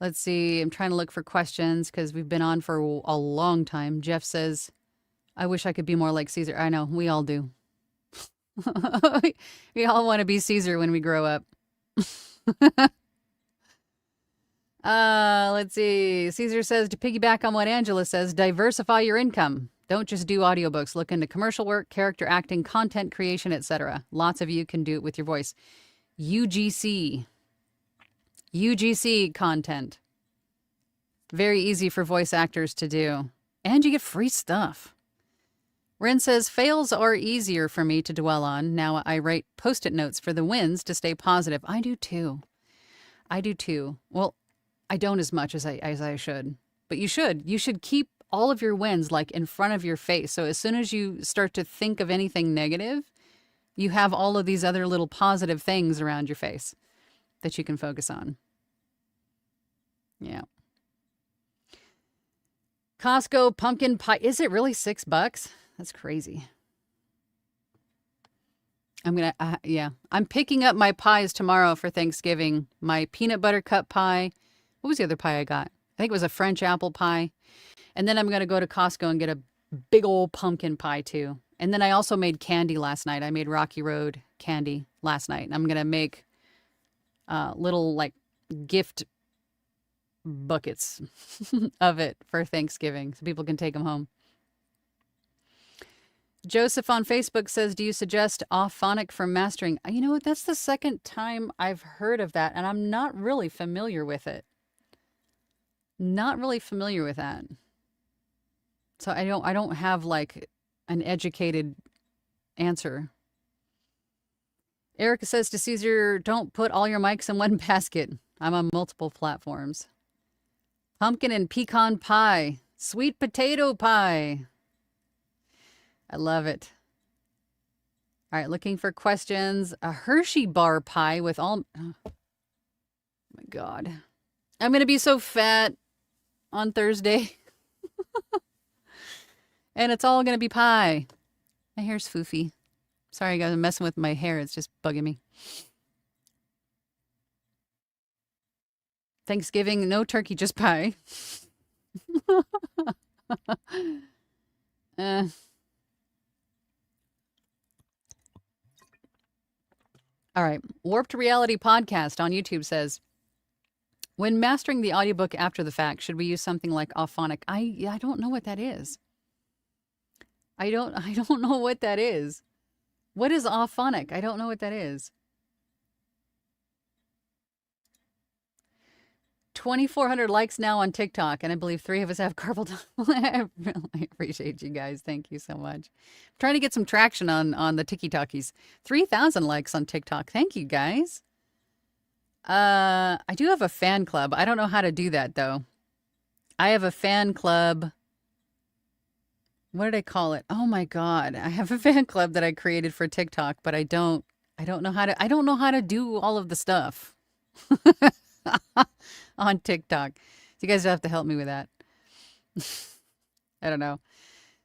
Let's see. I'm trying to look for questions because we've been on for a long time. Jeff says, I wish I could be more like Caesar. I know. We all do. We all want to be Caesar when we grow up. Let's see. Caesar says, to piggyback on what Angela says, diversify your income. Don't just do audiobooks. Look into commercial work, character acting, content creation, etc. Lots of you can do it with your voice. UGC content. Very easy for voice actors to do. And you get free stuff. Ren says, fails are easier for me to dwell on. Now I write post-it notes for the wins to stay positive. I do too. Well, I don't as much as I should. But you should. You should keep all of your wins like in front of your face. So as soon as you start to think of anything negative, you have all of these other little positive things around your face that you can focus on. Yeah. Costco pumpkin pie. Is it really $6? That's crazy. I'm picking up my pies tomorrow for Thanksgiving. My peanut butter cup pie. What was the other pie I got? I think it was a French apple pie. And then I'm going to go to Costco and get a big old pumpkin pie too. And then I also made candy last night. I made Rocky Road candy last night. I'm going to make little like gift buckets of it for Thanksgiving so people can take them home. Joseph on Facebook says, do you suggest Auphonic for mastering? You know what? That's the second time I've heard of that, and I'm not really familiar with it. Not really familiar with that. So I don't have like an educated answer. Erica says to Caesar, don't put all your mics in one basket. I'm on multiple platforms. Pumpkin and pecan pie. Sweet potato pie. I love it. All right, looking for questions. A Hershey bar pie with all... Oh my God. I'm going to be so fat on Thursday. And it's all going to be pie. My hair's foofy. Sorry, guys, I'm messing with my hair. It's just bugging me. Thanksgiving, no turkey, just pie. uh. All right. Warped Reality Podcast on YouTube says, when mastering the audiobook after the fact, should we use something like Auphonic? I don't know what that is. I don't know what that is. What is Auphonic? I don't know what that is. 2,400 likes now on TikTok, and I believe 3 of us have carpal tunnel. I really appreciate you guys. Thank you so much. I'm trying to get some traction on the TikTokies. 3,000 likes on TikTok. Thank you, guys. I do have a fan club. I don't know how to do that, though. I have a fan club. What did I call it? Oh my God. I have a fan club that I created for TikTok, but I don't know how to do all of the stuff on TikTok. So you guys have to help me with that. I don't know.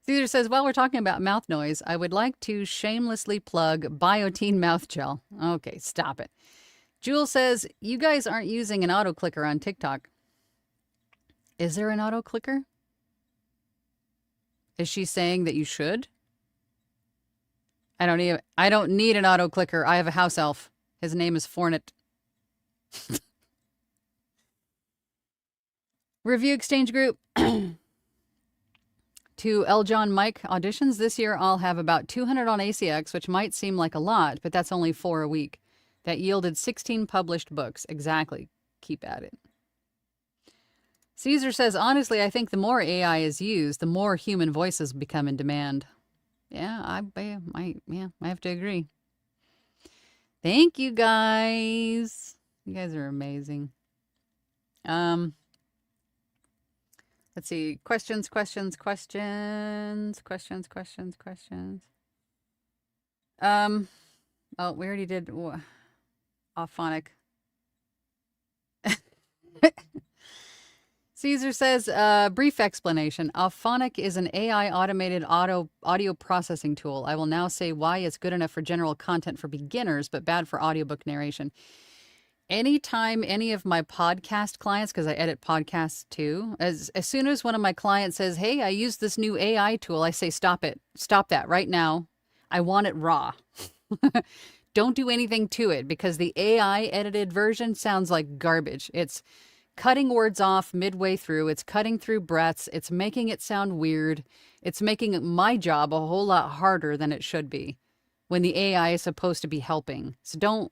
Caesar says, while we're talking about mouth noise, I would like to shamelessly plug Biotine mouth gel. Okay, stop it. Jewel says, you guys aren't using an auto clicker on TikTok. Is there an auto clicker? Is she saying that you should? I don't need an auto clicker. I have a house elf. His name is Fornet. Review Exchange Group. To L. John Mike auditions this year, I'll have about 200 on ACX, which might seem like a lot, but that's only 4 a week. That yielded 16 published books. Exactly. Keep at it. Caesar says, honestly, I think the more AI is used, the more human voices become in demand. Yeah, I have to agree. Thank you, guys. You guys are amazing. Let's see. Questions. Oh, we already did Auphonic. Caesar says, brief explanation. Auphonic is an AI automated audio processing tool. I will now say why it's good enough for general content for beginners, but bad for audiobook narration. Anytime any of my podcast clients, because I edit podcasts too, as soon as one of my clients says, hey, I use this new AI tool, I say, stop it. Stop that right now. I want it raw. Don't do anything to it, because the AI edited version sounds like garbage. It's cutting words off midway through. It's cutting through breaths. It's making it sound weird. It's making my job a whole lot harder than it should be when the AI is supposed to be helping. So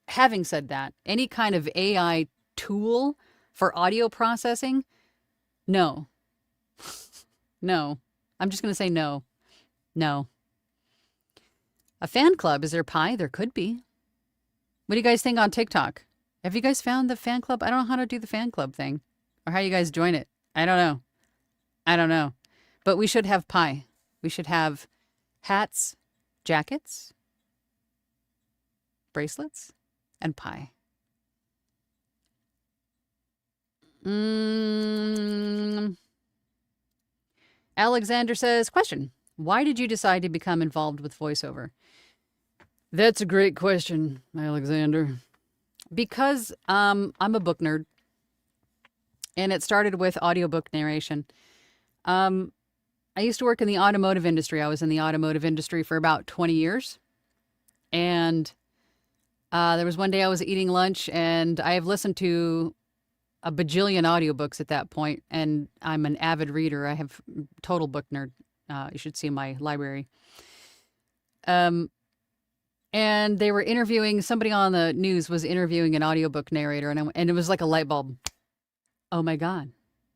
having said that, any kind of AI tool for audio processing, no. No. I'm just going to say no. No. A fan club, is there pie? There could be. What do you guys think on TikTok? Have you guys found the fan club? I don't know how to do the fan club thing or how you guys join it. I don't know. But we should have pie. We should have hats, jackets, bracelets, and pie. Alexander says, question. Why did you decide to become involved with voiceover? That's a great question, Alexander. Because I'm a book nerd, and it started with audiobook narration. I used to work in the automotive industry. I was in the automotive industry for about 20 years. And there was one day I was eating lunch, and I have listened to a bajillion audiobooks at that point, and I'm an avid reader. I have total book nerd. You should see my library. And they were interviewing, somebody on the news was interviewing an audiobook narrator, and it was like a light bulb. Oh my God,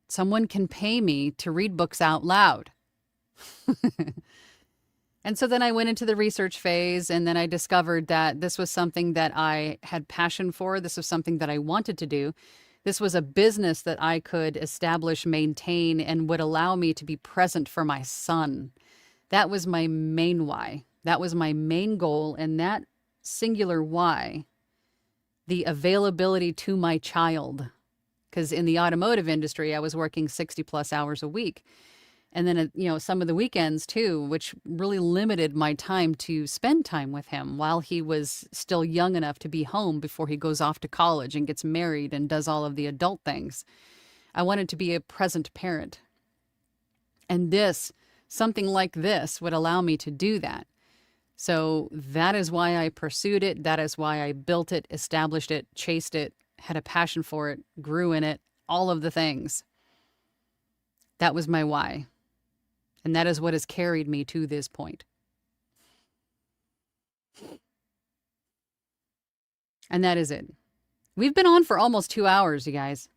someone can pay me to read books out loud. And so then I went into the research phase, and then I discovered that this was something that I had passion for. This was something that I wanted to do. This was a business that I could establish, maintain, and would allow me to be present for my son. That was my main why. That was my main goal, and that singular why the availability to my child. Because in the automotive industry, I was working 60 plus hours a week. And then, some of the weekends too, which really limited my time to spend time with him while he was still young enough to be home before he goes off to college and gets married and does all of the adult things. I wanted to be a present parent. And something like this would allow me to do that. So that is why I pursued it. That is why I built it, established it, chased it, had a passion for it, grew in it, all of the things. That was my why. And that is what has carried me to this point. And that is it. We've been on for almost 2 hours, you guys.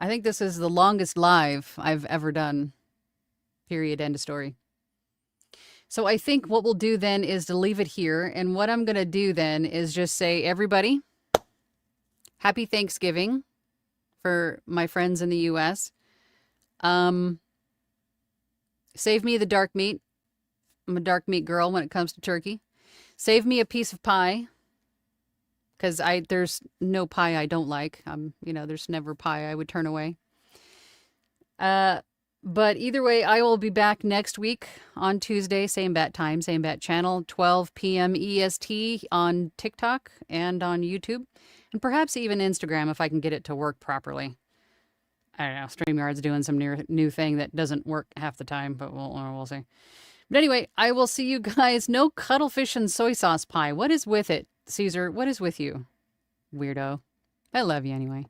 I think this is the longest live I've ever done. Period. End of story. So I think what we'll do then is to leave it here. And what I'm going to do then is just say, everybody, happy Thanksgiving for my friends in the U.S. Save me the dark meat. I'm a dark meat girl when it comes to turkey. Save me a piece of pie. Because there's no pie I don't like. There's never pie I would turn away. But either way, I will be back next week on Tuesday, same bat time, same bat channel, 12 p.m. EST on TikTok and on YouTube. And perhaps even Instagram if I can get it to work properly. I don't know, StreamYard's doing some new thing that doesn't work half the time, but we'll see. But anyway, I will see you guys. No cuttlefish and soy sauce pie. What is with it? Caesar, what is with you? Weirdo. I love you anyway.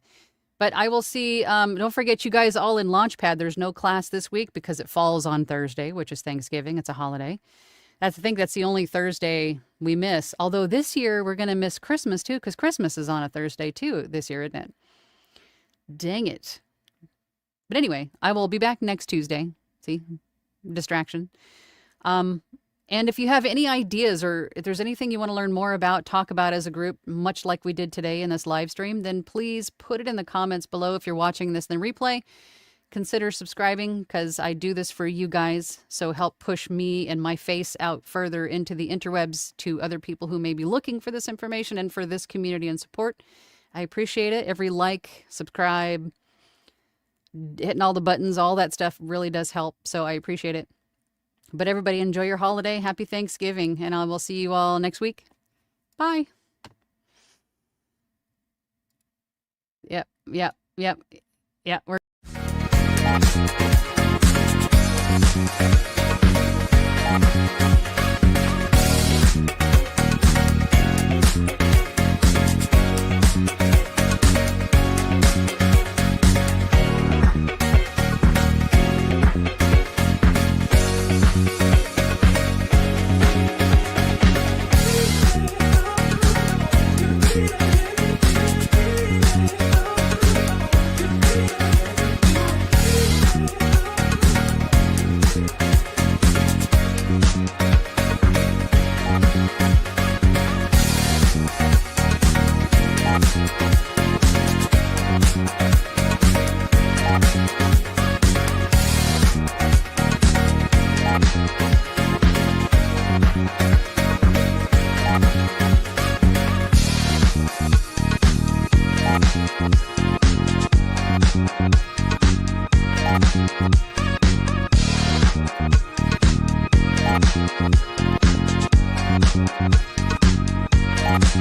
But I will see, don't forget you guys all in Launchpad. There's no class this week because it falls on Thursday, which is Thanksgiving. It's a holiday. I think that's the only Thursday we miss. Although this year we're going to miss Christmas too, because Christmas is on a Thursday too this year, isn't it? Dang it. But anyway, I will be back next Tuesday. See? Distraction. And if you have any ideas or if there's anything you want to learn more about, talk about as a group, much like we did today in this live stream, then please put it in the comments below. If you're watching this in the replay, consider subscribing because I do this for you guys. So help push me and my face out further into the interwebs to other people who may be looking for this information and for this community and support. I appreciate it. Every like, subscribe, hitting all the buttons, all that stuff really does help. So I appreciate it. But everybody enjoy your holiday. Happy Thanksgiving. And I will see you all next week. Bye. Yep. We're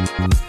Thank you.